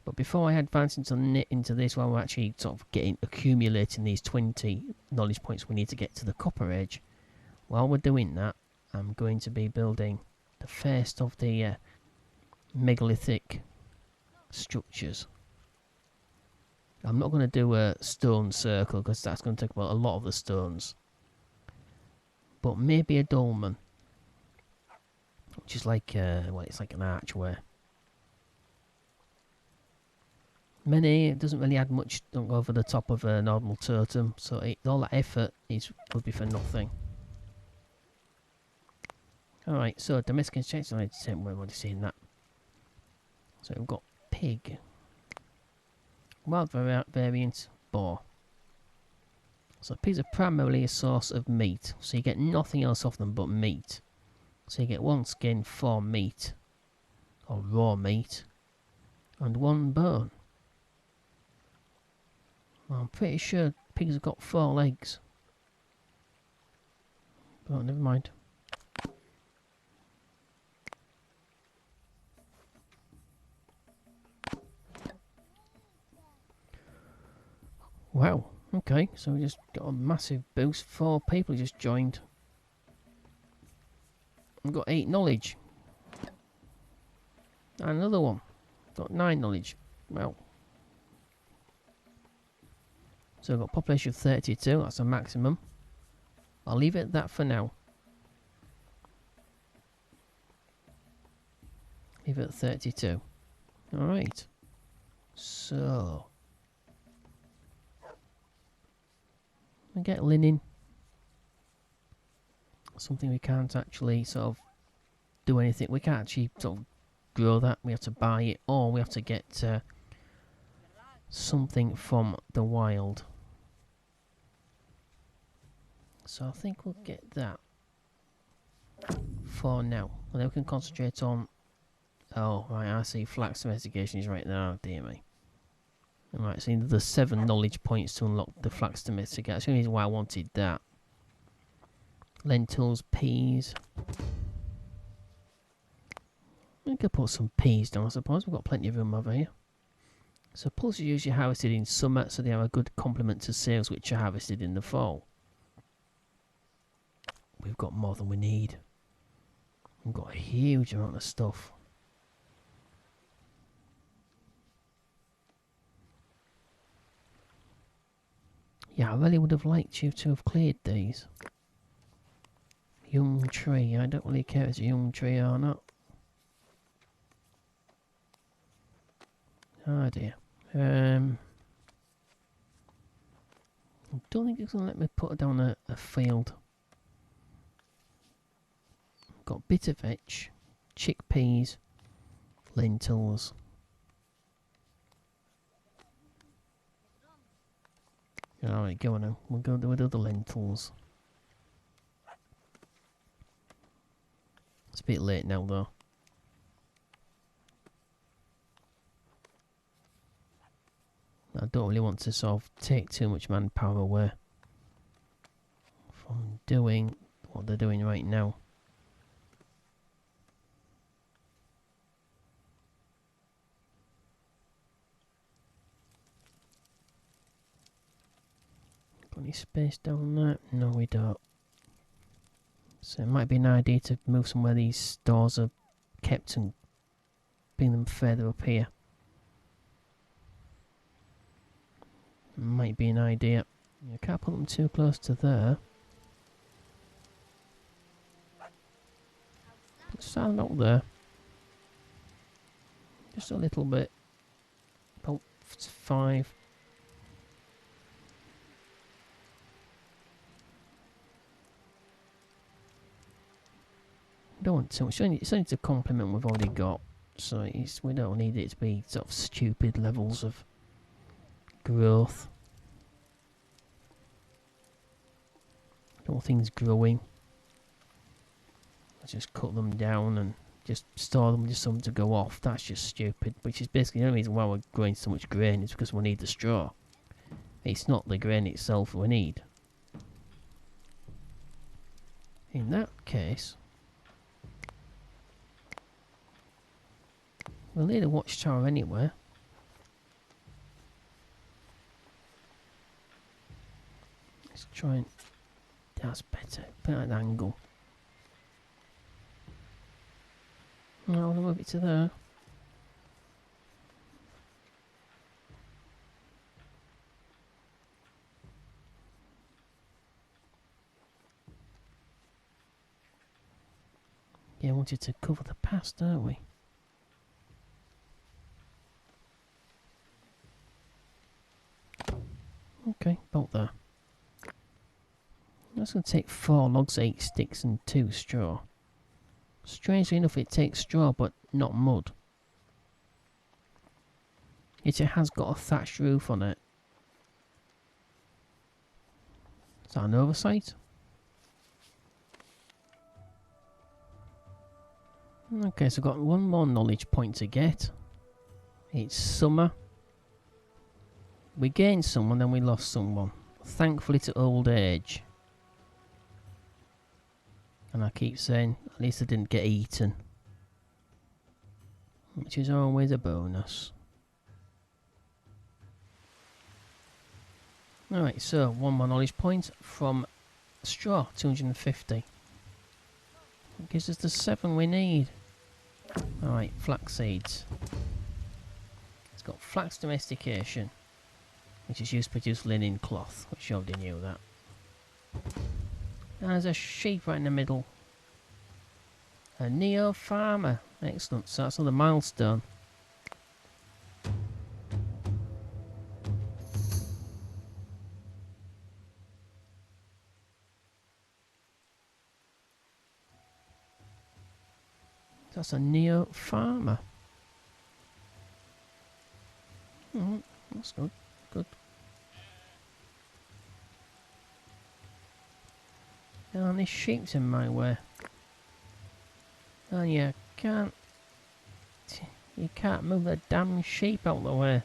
But before I advance into this, while we're actually sort of accumulating these 20 knowledge points we need to get to the copper age, while we're doing that, I'm going to be building the first of the megalithic structures. I'm not going to do a stone circle because that's going to take about a lot of the stones. But maybe a dolmen, which is like, well, it's like an archway. Many, it doesn't really add much, don't go over the top of a normal totem, so all that effort would be for nothing. Alright, so domestic checks, I've already seen that. So we've got pig, wild variant, boar. So pigs are primarily a source of meat, so you get nothing else off them but meat. So you get 1 skin, 4 meat, or raw meat, and 1 bone. Well, I'm pretty sure pigs have got 4 legs. But never mind. Wow, okay, so we just got a massive boost. 4 people just joined. We've got 8 knowledge. And another one. Got 9 knowledge. Well. So we've got a population of 32, that's a maximum. I'll leave it at that for now. Leave it at 32. Alright. So. We get linen. Something we can't actually sort of do anything. We can't actually sort of grow that. We have to buy it, or we have to get something from the wild. So I think we'll get that for now. And then we can concentrate on... Oh, right, I see. Flax domestication is right there. Oh, dear me. Right, so there's 7 knowledge points to unlock the flax domestication. That's the reason why I wanted that. Lentils, peas. We could put some peas down, I suppose. We've got plenty of room over here. So pulses are usually harvested in summer, so they are a good complement to cereals which are harvested in the fall. We've got more than we need. We've got a huge amount of stuff. Yeah, I really would have liked you to have cleared these. Young tree. I don't really care if it's a young tree or not. Oh dear. I don't think it's going to let me put down a field. Got bitter vetch, chickpeas, lentils. Alright, go on now. We'll go with the lentils. It's a bit late now though. I don't really want to sort of take too much manpower away from doing what they're doing right now. Got any space down there? No, we don't. So it might be an idea to move somewhere these stores are kept and bring them further up here. Might be an idea. You can't put them too close to there. Stand up there. Just a little bit. About 5. Don't want too much. It's only to complement what we've already got. So we don't need it to be sort of stupid levels of growth. Don't want things growing. I just cut them down and just store them just something to go off. That's just stupid. Which is basically the only reason why we're growing so much grain is because we need the straw. It's not the grain itself we need. In that case, we'll need a watchtower anywhere. Let's try and That's better. Put it at an angle. I want to move it to there. Yeah, I wanted to cover the past, don't we? Okay, about there. That's going to take 4 logs, 8 sticks and 2 straw. Strangely enough, it takes straw, but not mud. Yet it has got a thatched roof on it. Is that an oversight? Okay, so I've got one more knowledge point to get. It's summer. We gained someone, then we lost someone. Thankfully to old age. And I keep saying, at least I didn't get eaten. Which is always a bonus. Alright, so one more knowledge point from straw, 250. It gives us the 7 we need. Alright, flax seeds. It's got flax domestication, which is used to produce linen cloth, which you already knew that. And there's a sheep right in the middle. A neo farmer. Excellent, so that's another milestone. That's a neo farmer. That's good. Good. And this sheep's in my way. And you can't move the damn sheep out of the way.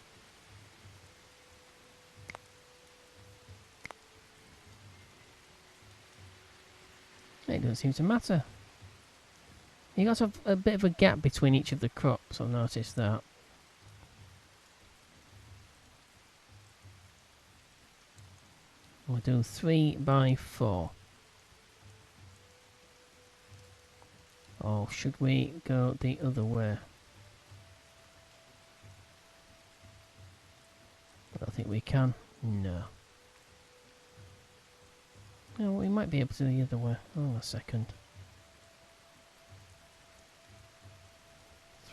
It doesn't seem to matter. You got to have a bit of a gap between each of the crops, I've noticed that. We'll do 3 by 4. Or should we go the other way? I don't think we can. No. No, we might be able to do the other way. Hold on a second.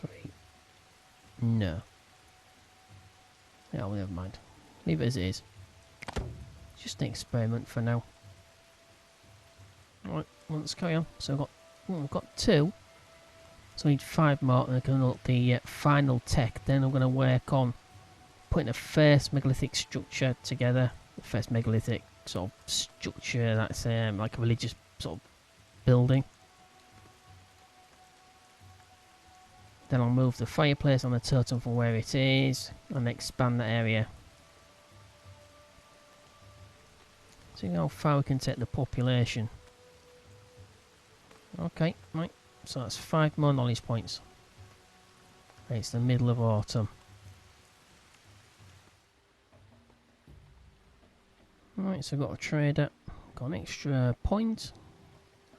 3. No. Yeah, well, never mind. Leave it as it is. Just an experiment for now. Right, well, let's carry on. So we've got 2. So we need 5 more, and I can look the final tech. Then I'm going to work on putting the first megalithic structure together. The first megalithic sort of structure that's like a religious sort of building. Then I'll move the fireplace on the totem from where it is and expand that area. See how far we can take the population. Okay, right. So that's 5 more knowledge points. It's the middle of autumn. Right, so I've got a trader, got an extra point,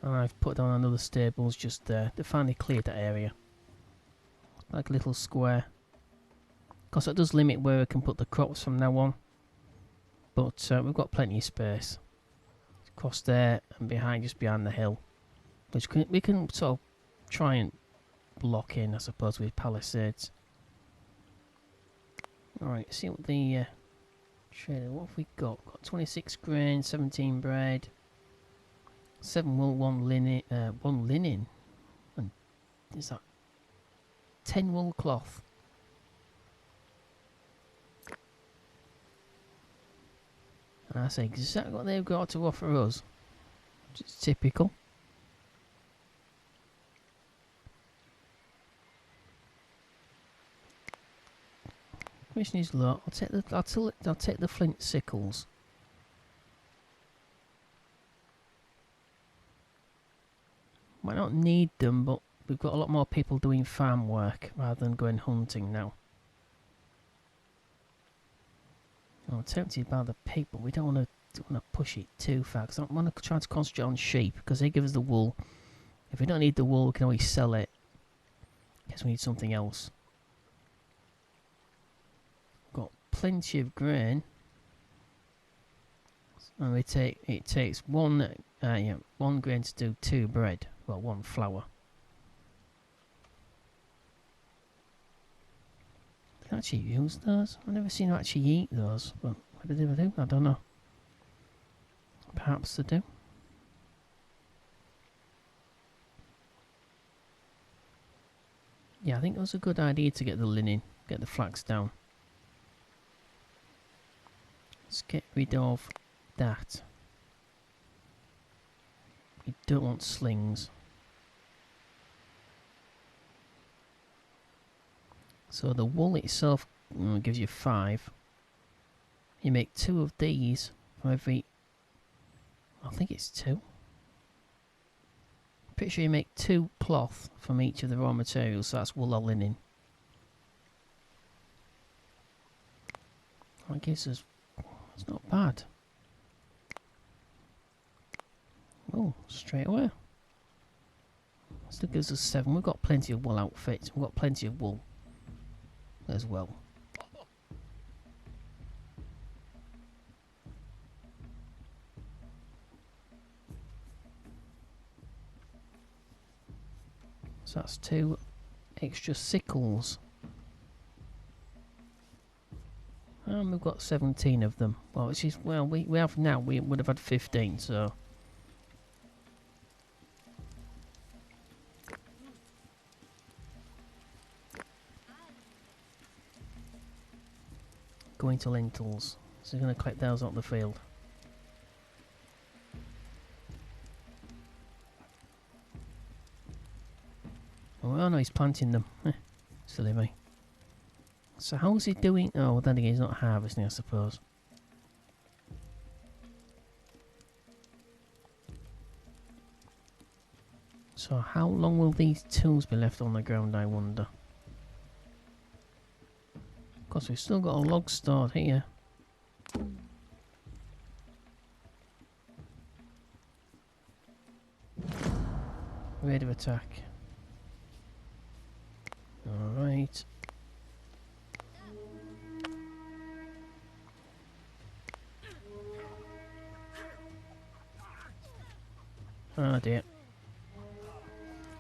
and I've put down another stables just there. They finally cleared that area. Like a little square. Of course, that does limit where we can put the crops from now on. But we've got plenty of space. Across there and behind, just behind the hill. Which we can sort of try and block in, I suppose, with palisades. Alright, see what the trader, what have we got? Got 26 grain, 17 bread, 7 wool, 1 linen, 1 linen. And is that 10 wool cloth? And that's exactly what they've got to offer us. Which is typical. Commission is low. I'll take the flint sickles. Might not need them, but we've got a lot more people doing farm work rather than going hunting now. I'm tempted by the pig, but we don't want to don't want to push it too far because I want to try to concentrate on sheep because they give us the wool. If we don't need the wool, we can always sell it. Guess we need something else. Got plenty of grain. And it takes one grain to do 2 bread. Well, 1 flour. Can I actually use those? I've never seen them actually eat those. But what do they do? I don't know. Perhaps they do. Yeah, I think it was a good idea to get the linen, get the flax down. Let's get rid of that. You don't want slings. So the wool itself gives you 5. You make 2 of these for every... I think it's 2. Pretty sure you make 2 cloth from each of the raw materials, so that's wool or linen. That gives us... It's not bad. Oh, straight away. Still gives us 7. We've got plenty of wool outfits. We've got plenty of wool as well. So that's 2 extra sickles. And we've got 17 of them. Well, which is, well, we have now, we would have had 15, so. Going to lentils. So we're going to collect those out the field. Oh no, he's planting them. Silly me. So how's he doing? Oh, well, then again, he's not harvesting, I suppose. So how long will these tools be left on the ground, I wonder? Of course, we've still got a log stored here. Rate of attack. Alright. Oh dear.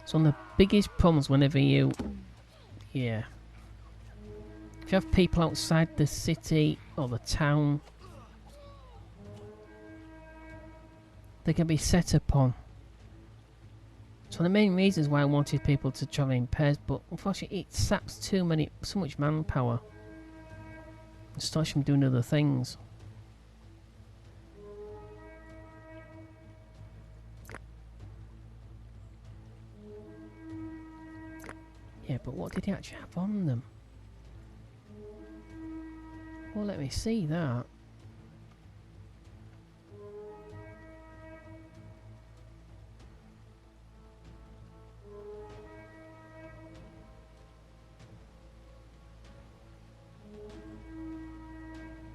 So one of the biggest problems whenever you... Yeah. If you have people outside the city or the town, they can be set upon. So the main reasons why I wanted people to travel in pairs, but unfortunately it saps so much manpower. It stops from doing other things. Yeah, but what did he actually have on them? Well, let me see that.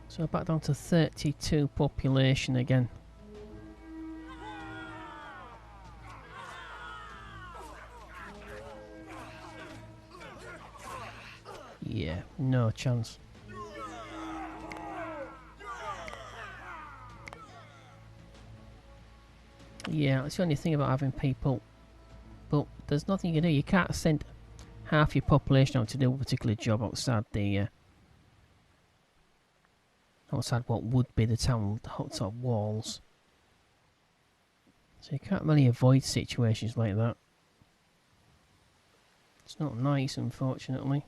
So back down to 32 population again. Yeah, no chance. Yeah, that's the only thing about having people. But there's nothing you can do. You can't send half your population out to do a particular job outside the... outside what would be the town sort of walls. So you can't really avoid situations like that. It's not nice, unfortunately.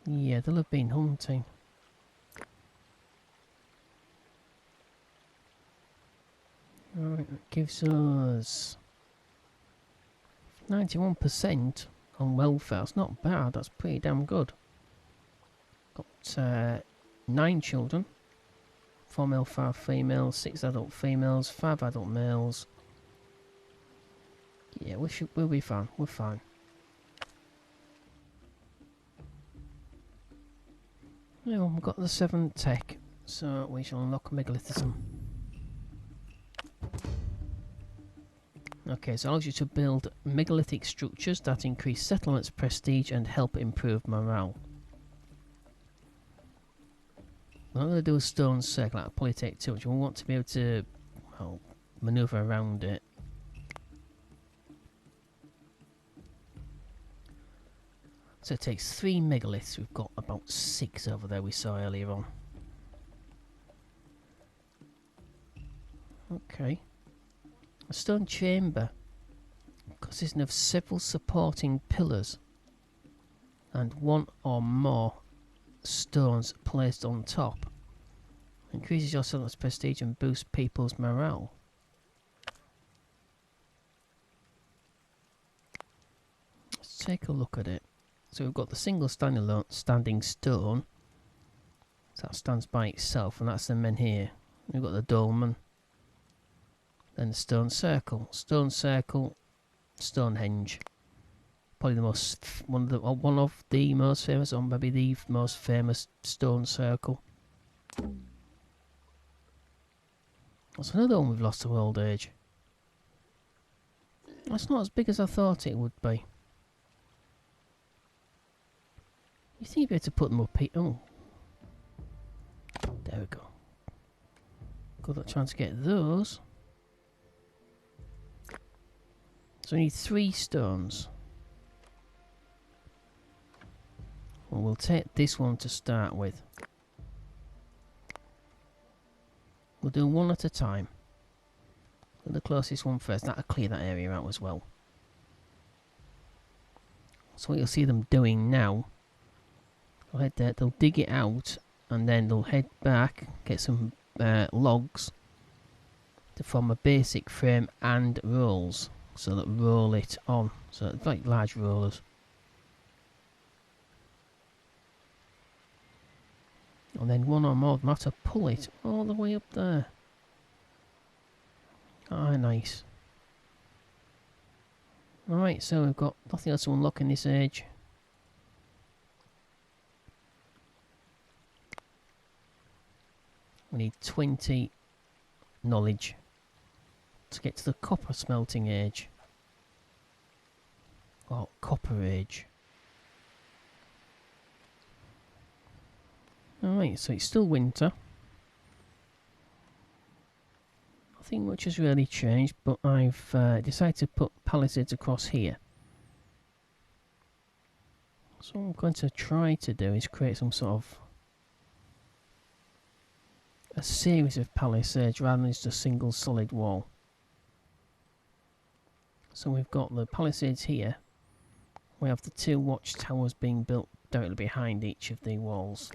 Yeah, they'll have been hunting. Alright, that gives us 91% on welfare. It's not bad, that's pretty damn good. Got 9 children. 4 male, 5 females, 6 adult females, 5 adult males. Yeah, we'll be fine, we're fine. Now we've got the 7 tech, so we shall unlock megalithism. Okay, so it allows you to build megalithic structures that increase settlements' prestige and help improve morale. I'm not going to do a stone circle, that'll probably take too much. We want to be able to, well, manoeuvre around it. So it takes 3 megaliths. We've got about 6 over there we saw earlier on. Okay. A stone chamber consisting of several supporting pillars and 1 or more stones placed on top. Increases your settlement's prestige and boosts people's morale. Let's take a look at it. So we've got the single standing stone. So that stands by itself, and that's the men here. We've got the dolmen. Then the stone circle. Stone circle, Stonehenge. Probably the most one of the most famous, or maybe the most famous stone circle. That's another one we've lost to old age. That's not as big as I thought it would be. You think you'd be able to put them up here? Oh. There we go. Good at trying to get those. So we need 3 stones. Well, we'll take this one to start with. We'll do 1 at a time. Do the closest one first. That'll clear that area out as well. So what you'll see them doing now, they'll head there, they'll dig it out, and then they'll head back, get some logs to form a basic frame and rolls, so that roll it on. So it's like large rollers. And then 1 or more of them have to pull it all the way up there. Ah, nice. Alright, so we've got nothing else to unlock in this age. We need 20 knowledge to get to the copper smelting age. Or copper age. Alright, so it's still winter. Nothing much has really changed, but I've decided to put palisades across here. So what I'm going to try to do is create some sort of a series of palisades rather than just a single solid wall. So we've got the palisades here. We have the 2 watchtowers being built directly behind each of the walls.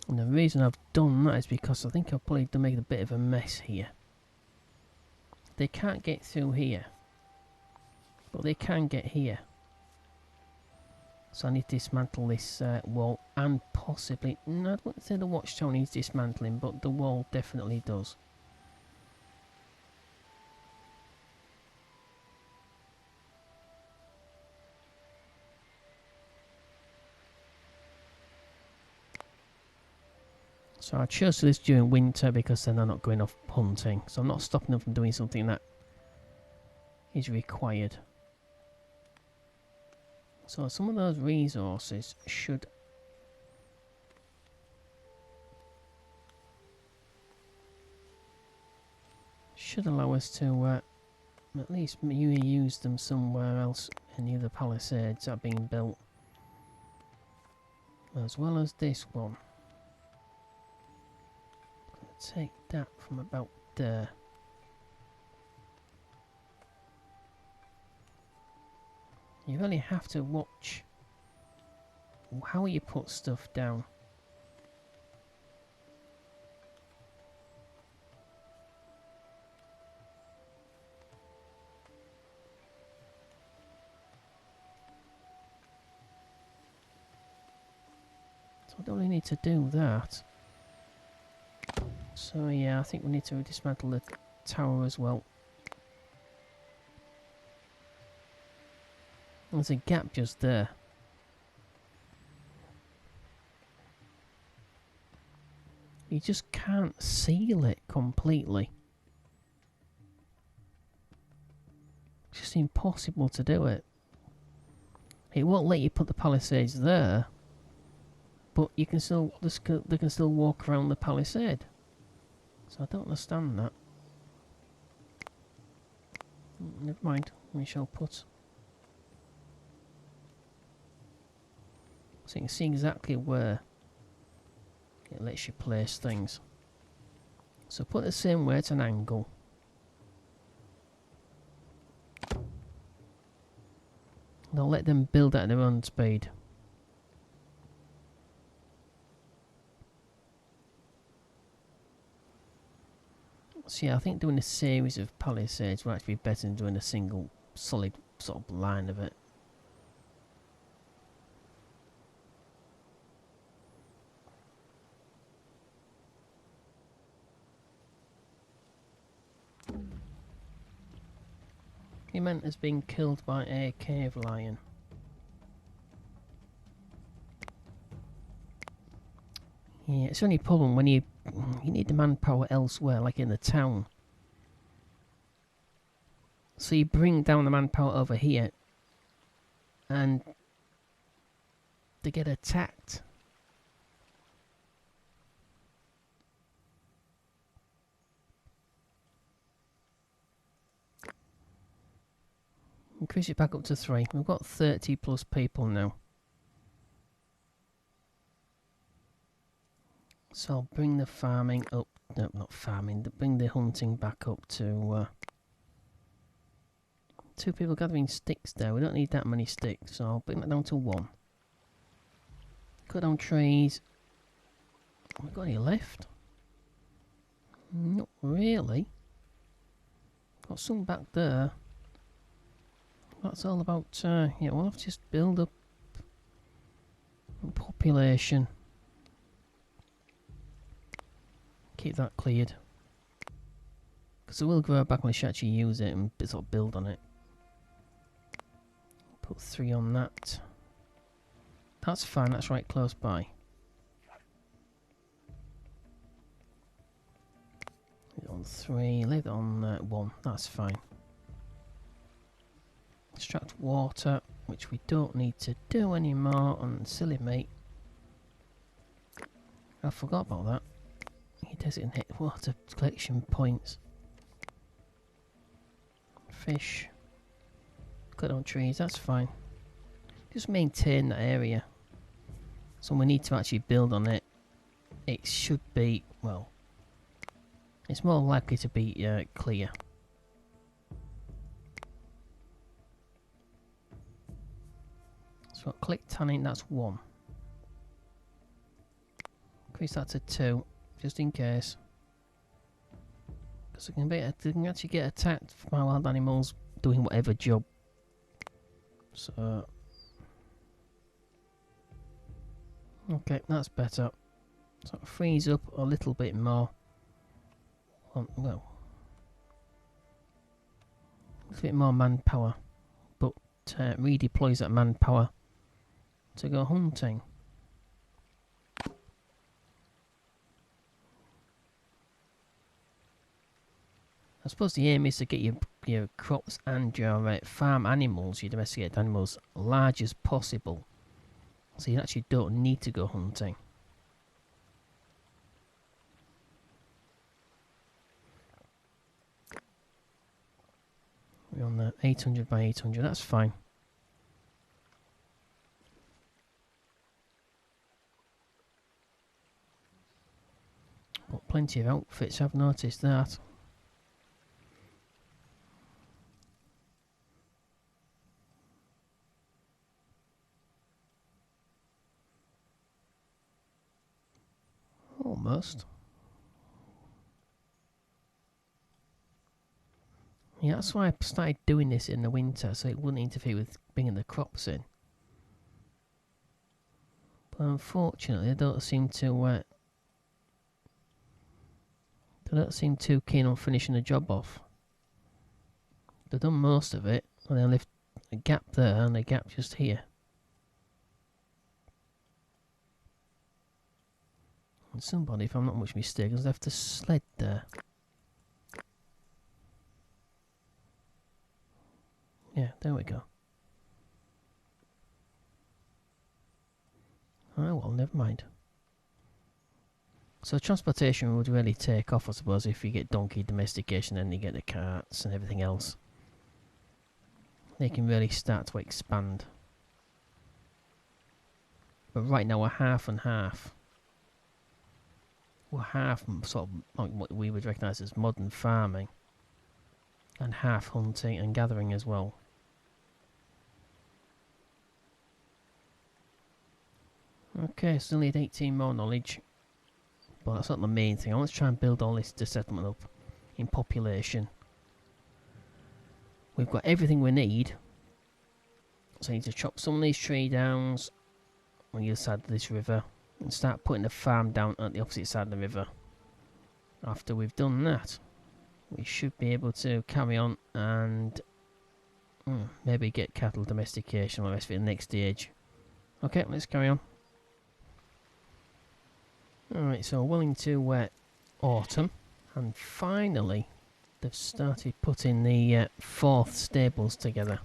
And the reason I've done that is because I think I've probably made a bit of a mess here. They can't get through here, but they can get here. So I need to dismantle this wall, and possibly, no, I wouldn't say the watchtower needs dismantling, but the wall definitely does. So I chose this during winter because then they're not going off hunting. So I'm not stopping them from doing something that is required. So some of those resources should allow us to at least use them somewhere else in the other palisades that are being built. As well as this one. Take that from about there. You really have to watch how you put stuff down. So I don't really need to do that. So yeah, I think we need to dismantle the tower as well. There's a gap just there. You just can't seal it completely. It's just impossible to do it. It won't let you put the palisades there, but you can still, they can still walk around the palisade. So I don't understand that. Never mind, we shall put. So you can see exactly where it lets you place things. So put the same way at an angle. And I'll let them build at their own speed. So yeah, I think doing a series of palisades will actually be better than doing a single solid sort of line of it. Human has been killed by a cave lion. Yeah, it's only a problem when you need the manpower elsewhere, like in the town. So you bring down the manpower over here, and they get attacked. Increase it back up to 3. We've got 30 plus people now. So I'll bring the farming up. No, not farming. Bring the hunting back up to 2 people gathering sticks there. We don't need that many sticks, so I'll bring that down to 1. Cut down trees. Have we got any left? Not really. Got some back there. That's all about, yeah, we'll have to just build up population. Keep that cleared. Because it will grow back when we actually use it and sort of build on it. Put 3 on that. That's fine, that's right close by. Leave it on 3, leave it on 1, that's fine. Extract water, which we don't need to do anymore on silly mate. I forgot about that. You designate water collection points. Fish. Cut on trees, that's fine. Just maintain that area. So we need to actually build on it. It should be, well, it's more likely to be clear. So click tanning, that's 1. Increase that to 2, just in case. Because they can actually get attacked by wild animals doing whatever job. So okay, that's better. So it frees up a little bit more. Well, a little bit more manpower, but redeploys that manpower to go hunting. I suppose the aim is to get your crops and your farm animals, your domesticated animals, large as possible. So you actually don't need to go hunting. We're on the 800 by 800, that's fine. Got plenty of outfits, I've noticed that. Almost. Yeah, that's why I started doing this in the winter, so it wouldn't interfere with bringing the crops in. But unfortunately, they don't seem too keen on finishing the job off. They've done most of it, and they'll A gap there and a gap just here. And somebody, if I'm not much mistaken, has left a sled there. Yeah, there we go. Oh well, never mind. So transportation would really take off, I suppose, if you get donkey domestication and you get the carts and everything else. They can really start to expand. But right now we're half and half. We're half sort of like what we would recognise as modern farming, and half hunting and gathering as well. Okay, still need 18 more knowledge. But that's not the main thing. I want to try and build all this settlement up in population. We've got everything we need. So I need to chop some of these tree downs on the other side of this river and start putting the farm down at the opposite side of the river. After we've done that, we should be able to carry on and maybe get cattle domestication or the rest of it in the next stage. Okay, let's carry on. Alright, so well into autumn, and finally they've started putting the fourth stables together.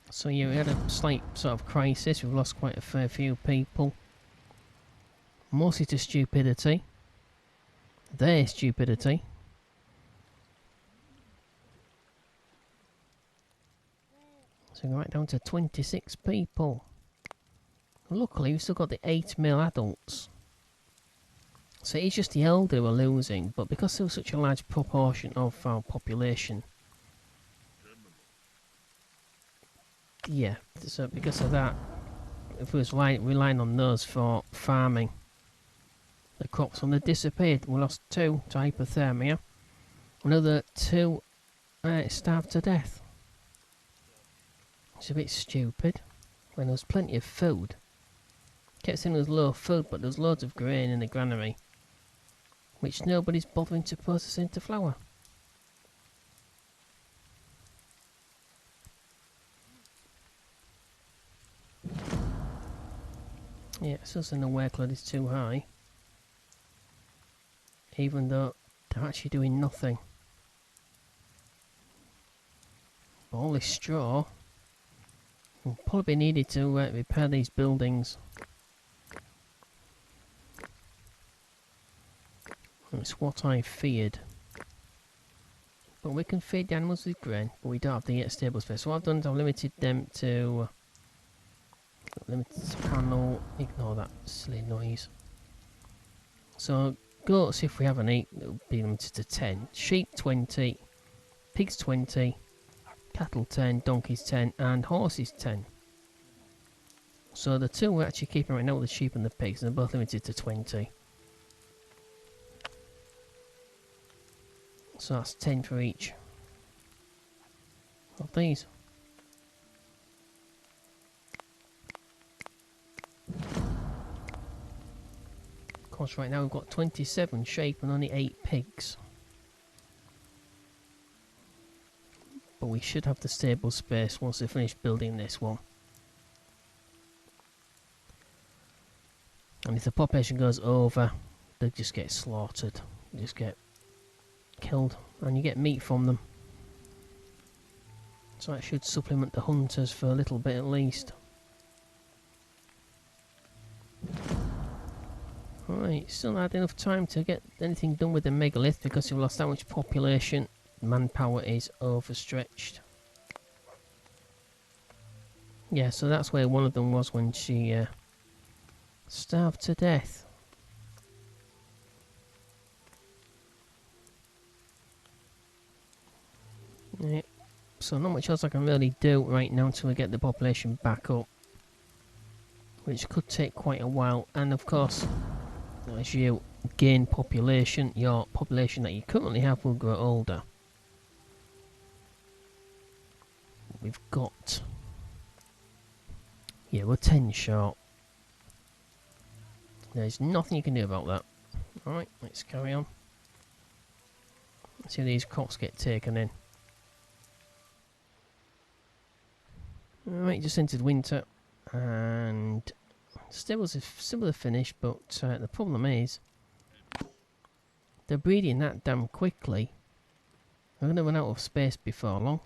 So yeah, we had a slight sort of crisis. We've lost quite a fair few people, mostly to stupidity. Their stupidity. So we're right down to 26 people. Luckily, we've still got the 8 male adults. So it's just the elderly we're losing, but because there was such a large proportion of our population, yeah, so because of that, if we was relying on those for farming, the crops would have disappeared. We lost 2 to hypothermia, another 2 starved to death. It's a bit stupid when there was plenty of food. Kept saying there was low food, but there was loads of grain in the granary, which nobody's bothering to process into flour. Yeah, it's also the workload is too high, even though they're actually doing nothing. But all this straw will probably be needed to repair these buildings. It's what I feared. But we can feed the animals with grain, but we don't have the stable space. So what I've done is I've limited them to limited panel. Ignore that silly noise. So goats, if we have any, it'll be limited to 10. Sheep 20, pigs 20, cattle 10, donkeys 10, and horses 10. So the 2 we're actually keeping right now, the sheep and the pigs, and they're both limited to 20. So that's 10 for each of these. Of course, right now we've got 27 sheep and only 8 pigs. But we should have the stable space once they finish building this one. And if the population goes over, they just get slaughtered. They just get killed, and you get meat from them. So that should supplement the hunters for a little bit at least. Right, still had enough time to get anything done with the megalith because we've lost that much population. Manpower is overstretched. Yeah, so that's where one of them was when she starved to death. Yeah, so not much else I can really do right now until we get the population back up, which could take quite a while. And of course, as you gain population, your population that you currently have will grow older. We've got, yeah, we're 10 short. There's nothing you can do about that. Alright, let's carry on. Let's see if these crops get taken in. Alright, just entered winter, and still was a similar finish, but the problem is they're breeding that damn quickly. I'm going to run out of space before long.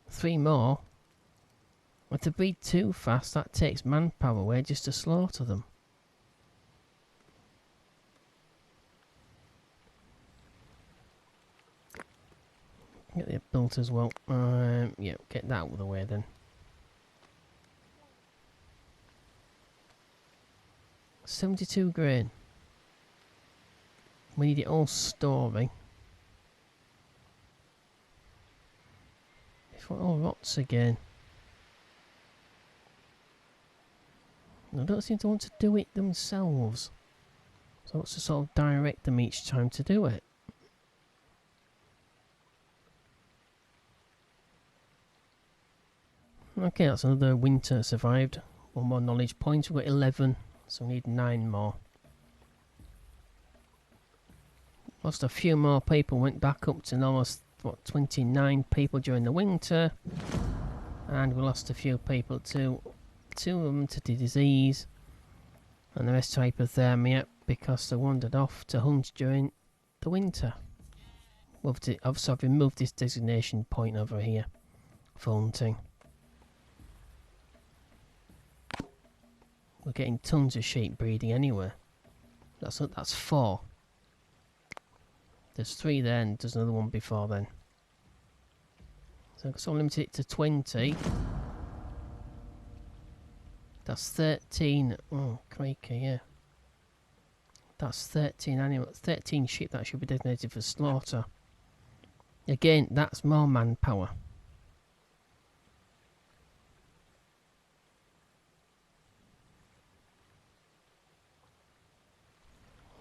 3 more. If they breed too fast, that takes manpower away just to slaughter them. Get the built as well. Yeah, get that out of the way then. 72 grain. We need it all storing. Before it all rots again. They don't seem to want to do it themselves. So what's to sort of direct them each time to do it? Okay, that's another winter survived. 1 more knowledge point. We've got 11, so we need 9 more. Lost a few more people, went back up to almost, what, 29 people during the winter. And we lost a few people too. 2 of them to disease. And the rest to hypothermia because they wandered off to hunt during the winter. I've removed this designation point over here for hunting. We're getting tons of sheep breeding anyway. That's 4. There's 3 there and there's another one before then. So I'll limit it to 20. That's 13. Oh, crikey, yeah. That's 13 animals. 13 sheep that should be designated for slaughter. Again, that's more manpower.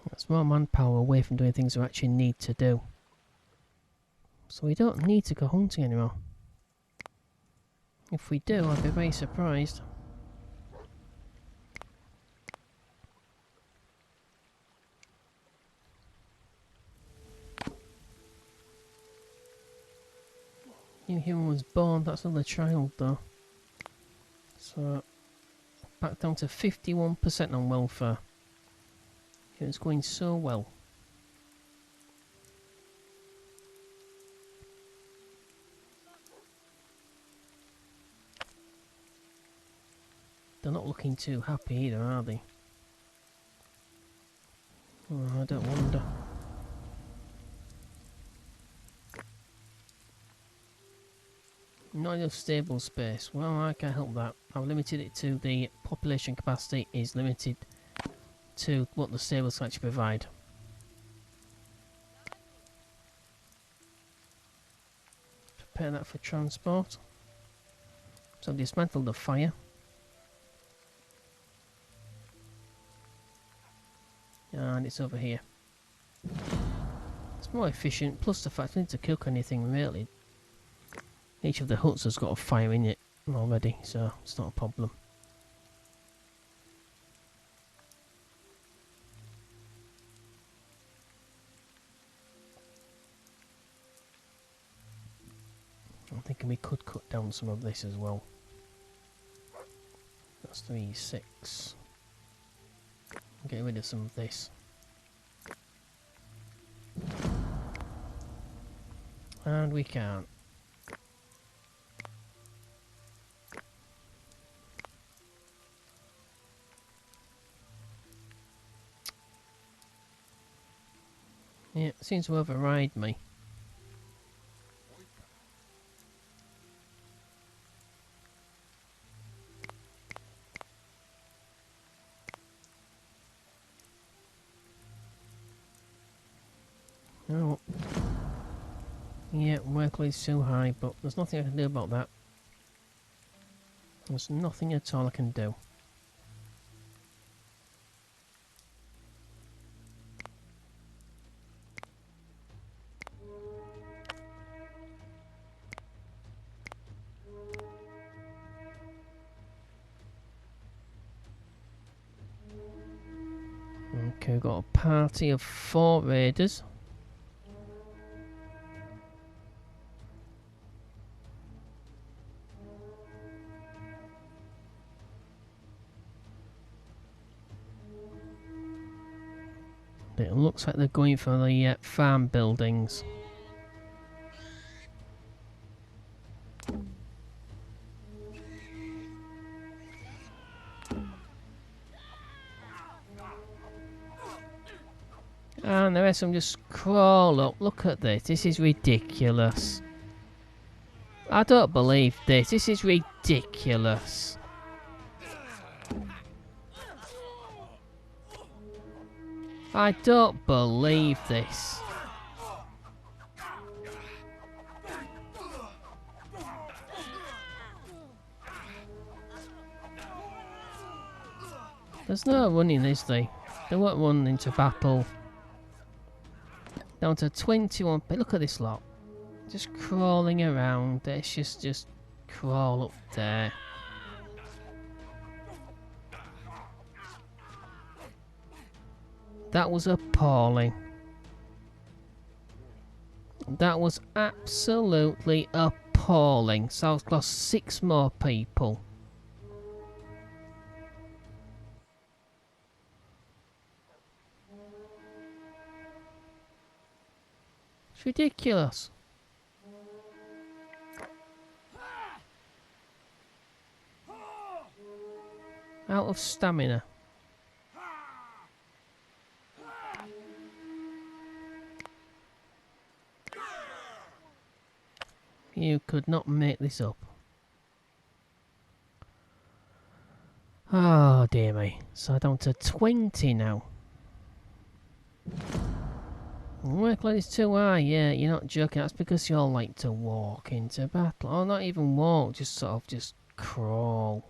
That's more manpower away from doing things we actually need to do. So we don't need to go hunting anymore. If we do, I'd be very surprised. New human was born, that's another child though. So, back down to 51% on welfare. It's going so well. They're not looking too happy either, are they? Oh, I don't wonder. Not enough stable space. Well, I can't help that. I've limited it to the population capacity is limited to what the stables can actually provide. Prepare that for transport. So I've dismantled the fire. And it's over here. It's more efficient, plus the fact I need to cook anything really. Each of the huts has got a fire in it already, so it's not a problem. I'm thinking we could cut down some of this as well. That's 3, 6. Get rid of some of this. And we can't. Yeah, it seems to override me. Oh. Yeah, workload is too high, but there's nothing I can do about that. There's nothing at all I can do. Okay, we've got a party of 4 raiders. It looks like they're going for the farm buildings. And the rest of them just crawl up. Look at this. This is ridiculous. I don't believe this. This is ridiculous. I don't believe this. There's no running, is there? They won't run into battle. Down to 21. But look at this lot. Just crawling around. Let's just crawl up there. That was appalling. That was absolutely appalling. So I've lost 6 more people. It's ridiculous. Out of stamina. You could not make this up. Oh dear me. So down to 20 now. Workload is too high, yeah, you're not joking. That's because you all like to walk into battle. Or not even walk, just sort of just crawl.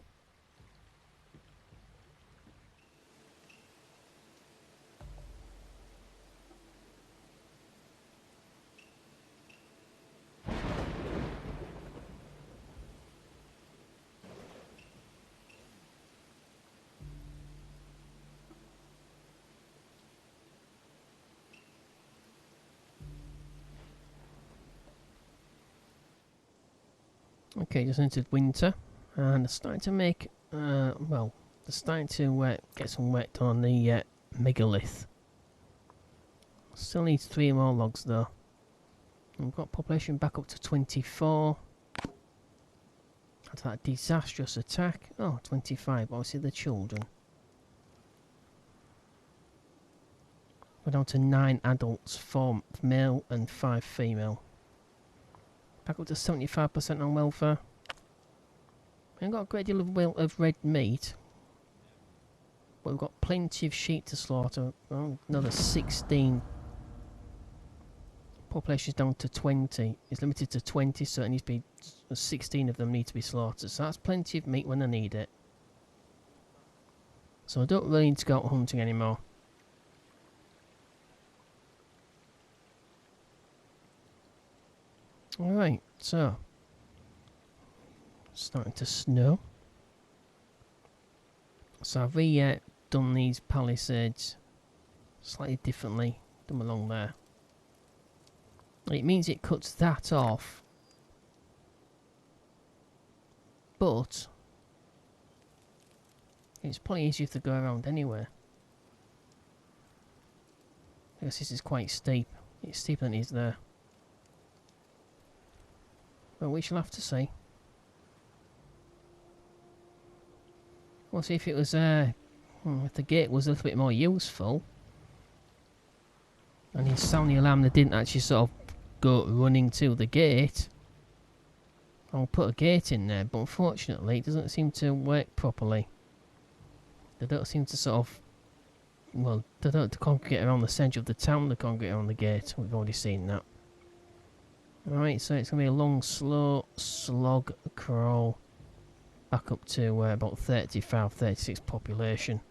Okay, just entered winter, and they're starting to make, well, they're starting to get some work done on the megalith. Still needs 3 more logs though. We've got population back up to 24. After that disastrous attack. Oh, 25, obviously the children. We're down to 9 adults, 4 male and 5 female. Back up to 75% on welfare. We haven't got a great deal of red meat. But we've got plenty of sheep to slaughter. Oh, another 16. Population's down to 20. It's limited to 20, so it needs to be 16 of them need to be slaughtered. So that's plenty of meat when I need it. So I don't really need to go out hunting anymore. Alright, so starting to snow. So I've done these palisades slightly differently, done along there. It means it cuts that off, but it's probably easier to go around anywhere. Because this is quite steep. It's steeper than it is there. Well, we shall have to see. We'll see if it was, if the gate was a little bit more useful. And in sounding alarm, they didn't actually sort of go running to the gate. I'll put a gate in there, but unfortunately, it doesn't seem to work properly. They don't seem to sort of, well, they don't congregate around the centre of the town, they congregate around the gate. We've already seen that. Alright, so it's going to be a long, slow slog crawl back up to about 35, 36 population.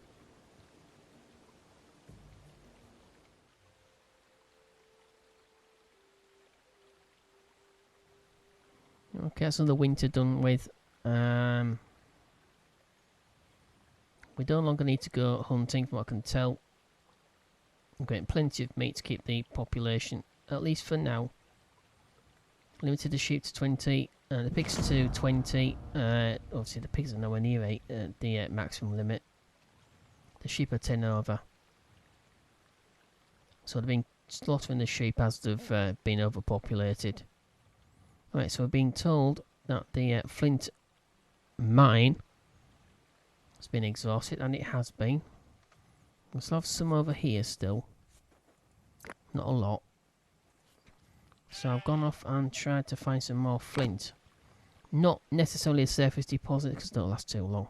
Okay, that's another winter done with. We no longer need to go hunting, from what I can tell. I'm getting plenty of meat to keep the population, at least for now. Limited the sheep to 20, the pigs to 20. Obviously, the pigs are nowhere near the maximum limit. The sheep are 10 over. So they've been slaughtering the sheep as they've been overpopulated. Right, so we're being told that the flint mine has been exhausted, and it has been. We still have some over here still. Not a lot. So I've gone off and tried to find some more flint. Not necessarily a surface deposit because it don't last too long.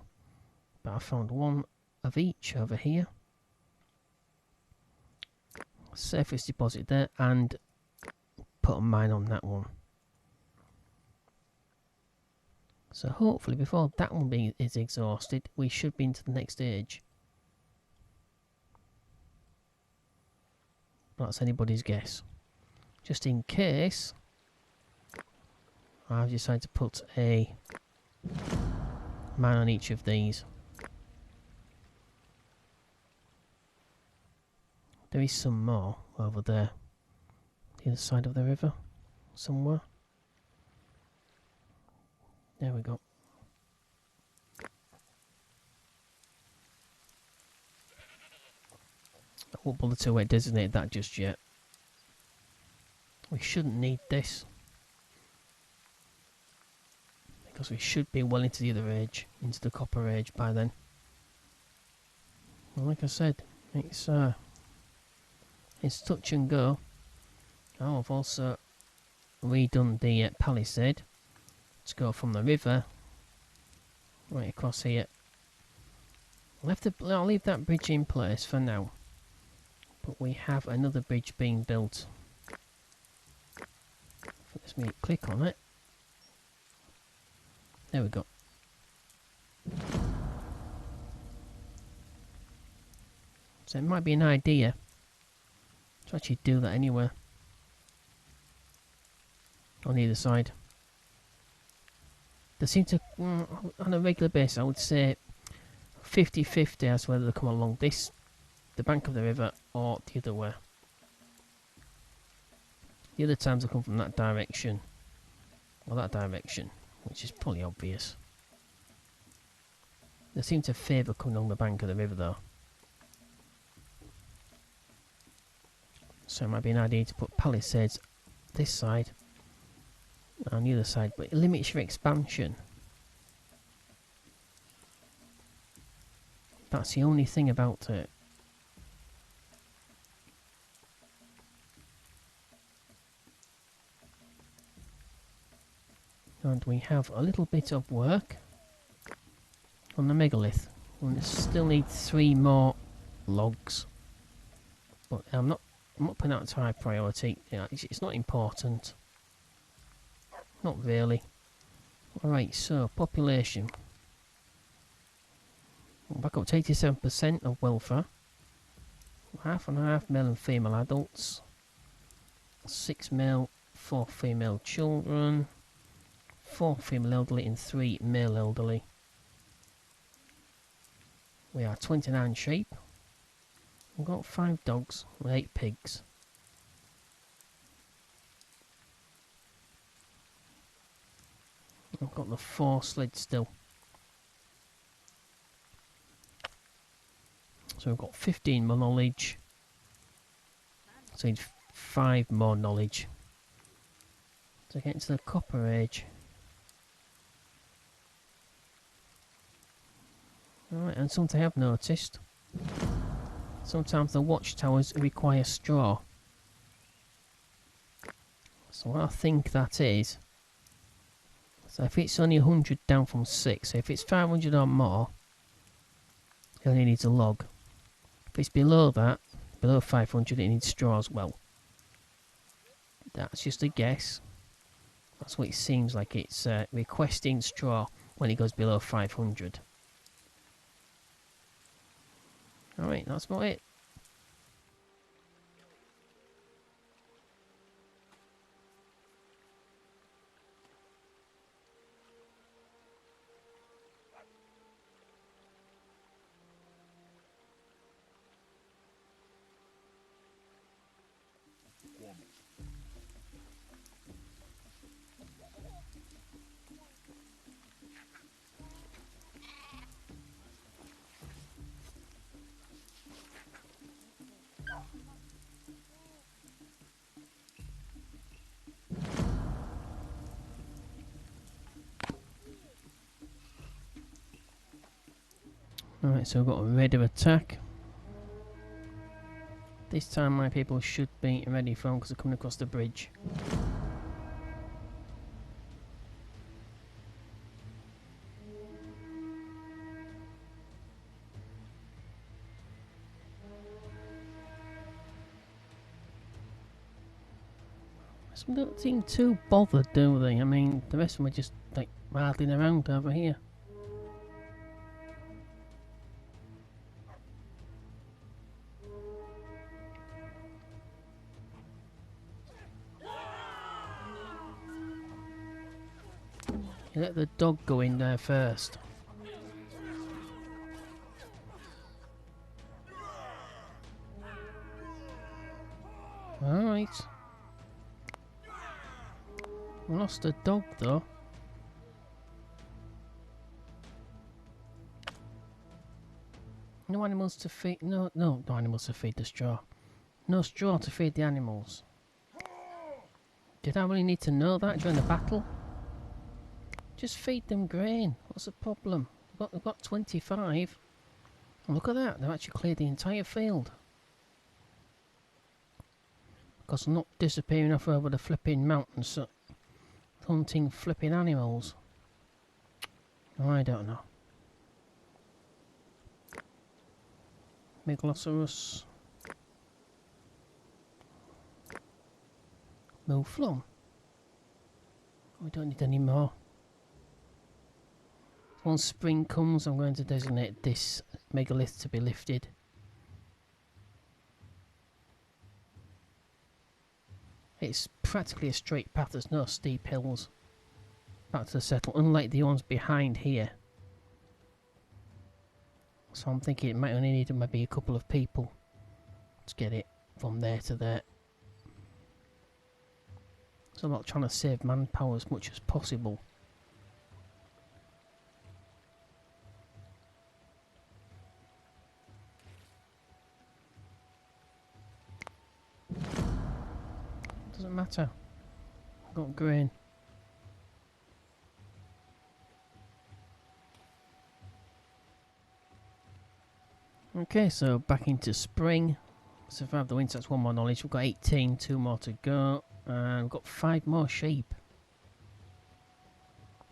But I found one of each over here. Surface deposit there, and put a mine on that one. So hopefully before that one is exhausted, we should be into the next stage. That's anybody's guess. Just in case, I've decided to put a mine on each of these. There is some more over there. The other side of the river. Somewhere. There we go. I won't bother to designate that just yet. We shouldn't need this. Because we should be well into the other age. Into the copper age by then. Well, like I said, it's touch and go. Oh, I've also redone the palisade to go from the river right across here. I'll leave that bridge in place for now. But we have another bridge being built. Let me click on it. There we go. So it might be an idea to actually do that anywhere. On either side. They seem to, on a regular basis, I would say 50-50 as to whether they come along the bank of the river, or the other way. The other times they come from that direction, or that direction, which is probably obvious. They seem to favour coming along the bank of the river though. So it might be an idea to put palisades this side on the other side, but it limits your expansion. That's the only thing about it. And we have a little bit of work on the megalith. We still need 3 more logs, but I'm not putting that as high priority. Yeah, it's not important. Not really. Alright, so population. Back up to 87% of welfare. Half and half male and female adults. 6 male, 4 female children. 4 female elderly and 3 male elderly. We are 29 sheep. We've got 5 dogs and 8 pigs. I've got the 4 sleds still. So we've got 15 more knowledge. So we need 5 more knowledge to get into the copper age. Alright, and something I've noticed. Sometimes the watchtowers require straw. So what I think that is, so if it's only 100 down from 6, so if it's 500 or more, it only needs a log. If it's below that, below 500, it needs straw as well. That's just a guess. That's what it seems like. It's requesting straw when it goes below 500. Alright, that's about it. Alright, so we've got a radar attack. This time my people should be ready for them because they're coming across the bridge. Some don't seem too bothered, do they? I mean, the rest of them are just like rattling around over here. You let the dog go in there first. Alright. We lost a dog though. No animals to feed. No animals to feed the straw. No straw to feed the animals. Did I really need to know that during the battle? Just feed them grain. What's the problem? We've got 25. And look at that. They've actually cleared the entire field. Because they're not disappearing off over the flipping mountains, so hunting flipping animals. I don't know. Megalosaurus. Mouflon. We don't need any more. Once spring comes, I'm going to designate this megalith to be lifted. It's practically a straight path, there's no steep hills back to the settle, unlike the ones behind here. So I'm thinking it might only need maybe a couple of people to get it from there to there. So I'm not trying to save manpower as much as possible. Doesn't matter. I've got grain. Okay, so back into spring. Survived the winter, that's one more knowledge. We've got 18, 2 more to go. And we've got 5 more sheep.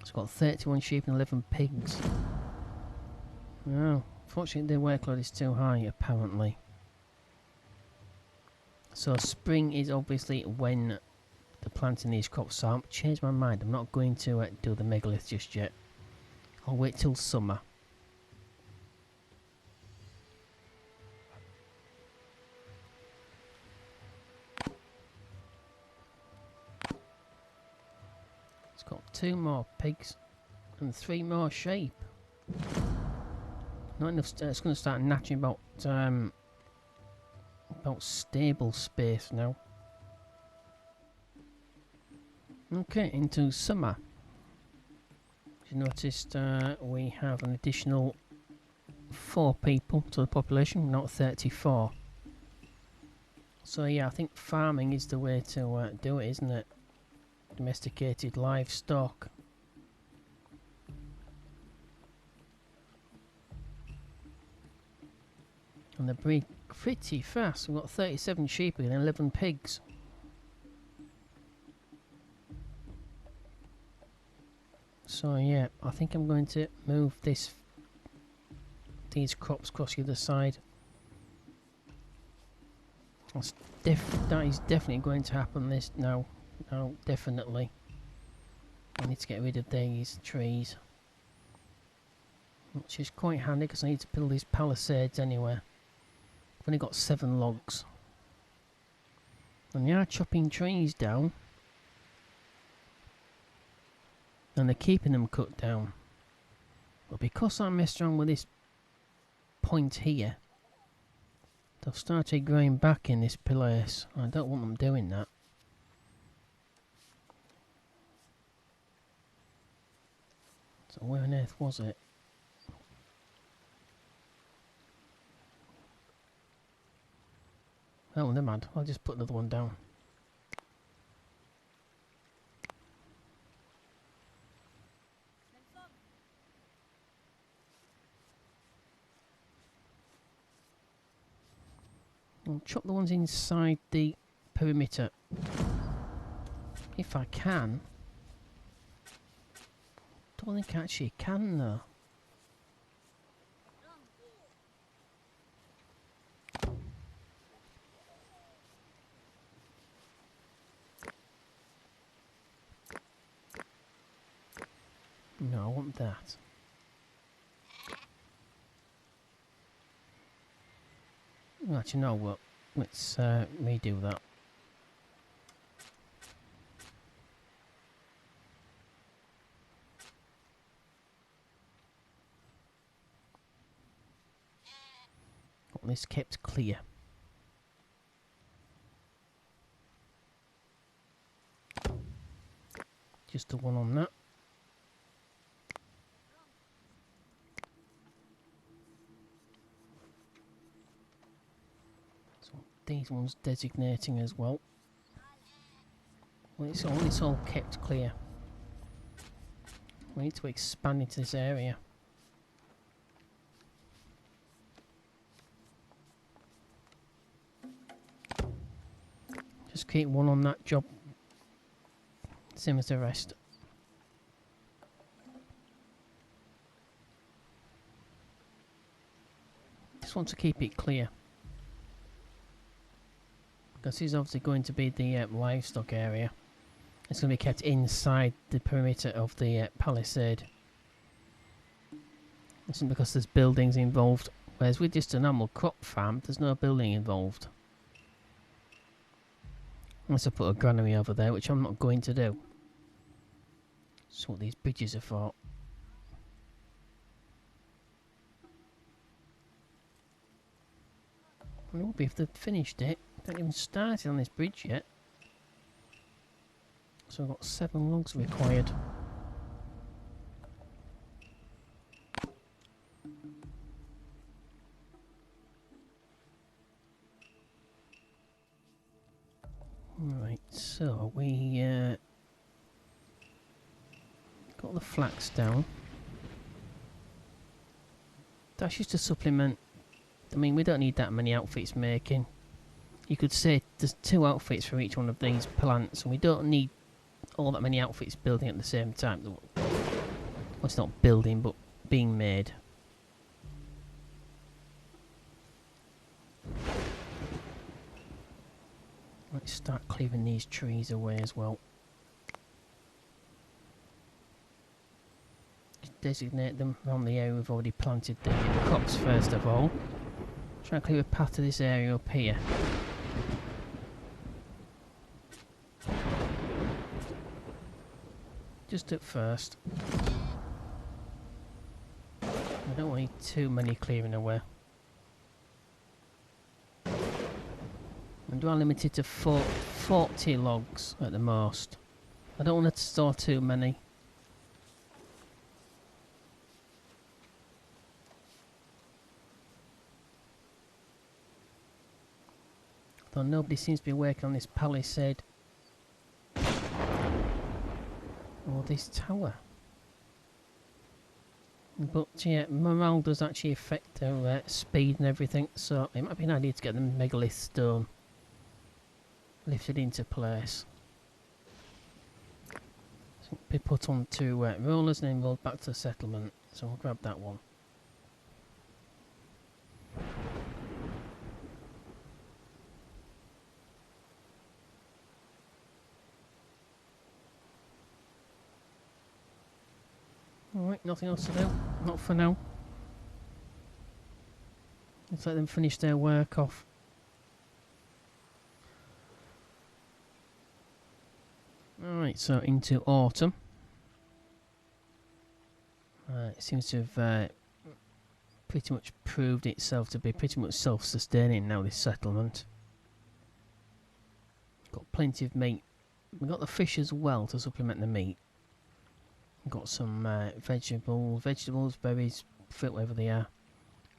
So we've got 31 sheep and 11 pigs. Oh, fortunately the workload is too high, apparently. So spring is obviously when they're planting these crops. So I've changed my mind. I'm not going to do the megalith just yet. I'll wait till summer. It's got 2 more pigs and 3 more sheep. Not enough. It's going to start gnashing about stable space now. Okay, into summer. As you noticed, we have an additional 4 people to the population, not 34. So yeah, I think farming is the way to do it, isn't it? Domesticated livestock. And they breed pretty fast. We've got 37 sheep and 11 pigs. So yeah, I think I'm going to move these crops across the other side. That is definitely going to happen this now. No, definitely. I need to get rid of these trees. Which is quite handy because I need to build these palisades anyway. I've only got 7 logs. And they are chopping trees down. And they're keeping them cut down. But because I messed around with this point here, they've started growing back in this place. I don't want them doing that. So where on earth was it? Oh, never mind. I'll just put another one down. I'll chop the ones inside the perimeter. If I can. Don't think I actually can though. No, I want that. Actually, no, what? Let's redo that. Want this kept clear. Just the one on that. So these ones designating as well. Well, it's all kept clear. We need to expand into this area. Just keep one on that job. Same as the rest. Just want to keep it clear. Because this is obviously going to be the livestock area. It's going to be kept inside the perimeter of the palisade. This is because there's buildings involved. Whereas with just a normal crop farm, there's no building involved. Unless I put a granary over there, which I'm not going to do. That's what these bridges are for. I wonder if they've finished it. They haven't even started on this bridge yet. So I've got 7 logs required. Right, so we got the flax down. That's just a supplement. I mean, we don't need that many outfits making. You could say there's 2 outfits for each one of these plants, and we don't need all that many outfits building at the same time. Well, it's not building, but being made. Let's start clearing these trees away as well. Just designate them around the area we've already planted the crops first of all. Try and clear a path to this area up here. Just at first. I don't want too many clearing away. And I'm limited to 40 logs at the most. I don't want to store too many. Though nobody seems to be working on this palisade. Or this tower. But yeah, morale does actually affect their speed and everything, so it might be an idea to get the megalith stone lifted into place. So be put onto rollers and then rolled back to the settlement. So I'll grab that one. Alright, nothing else to do. Not for now. Let's let them finish their work off. Alright, so into autumn. It seems to have pretty much proved itself to be pretty much self-sustaining now, this settlement. Got plenty of meat. We've got the fish as well to supplement the meat. We've got some vegetables, berries, fruit, whatever they are.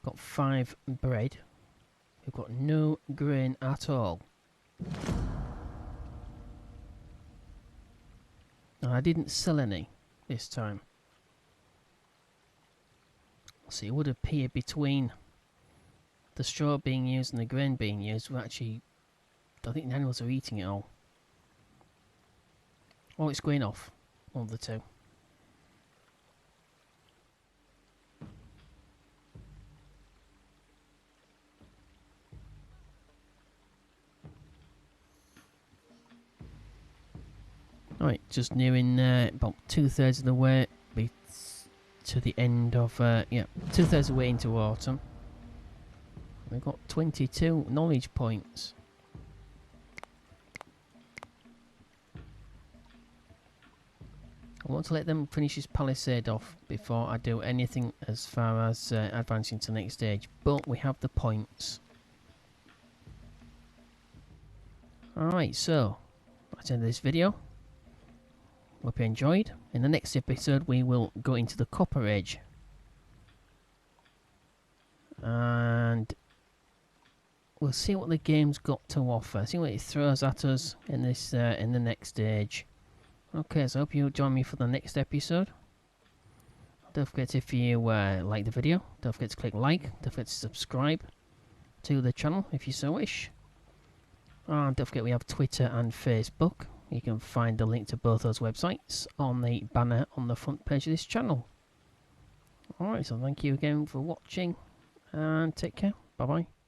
Got 5 bread. We've got no grain at all. I didn't sell any this time. So it would appear between the straw being used and the grain being used, we're actually, I think the animals are eating it all. Or it's going off, one of the two. Right, just nearing about 2/3 of the way to the end of, yeah, 2/3 of the way into autumn. We've got 22 knowledge points. I want to let them finish this palisade off before I do anything as far as advancing to the next stage, but we have the points. Alright, so that's the end of this video. Hope you enjoyed. In the next episode we will go into the Copper Age. And we'll see what the game's got to offer. See what it throws at us in this in the next stage. Okay, so I hope you'll join me for the next episode. Don't forget, if you like the video, don't forget to click like, don't forget to subscribe to the channel if you so wish. And don't forget we have Twitter and Facebook. You can find the link to both those websites on the banner on the front page of this channel. Alright, so thank you again for watching and take care. Bye bye.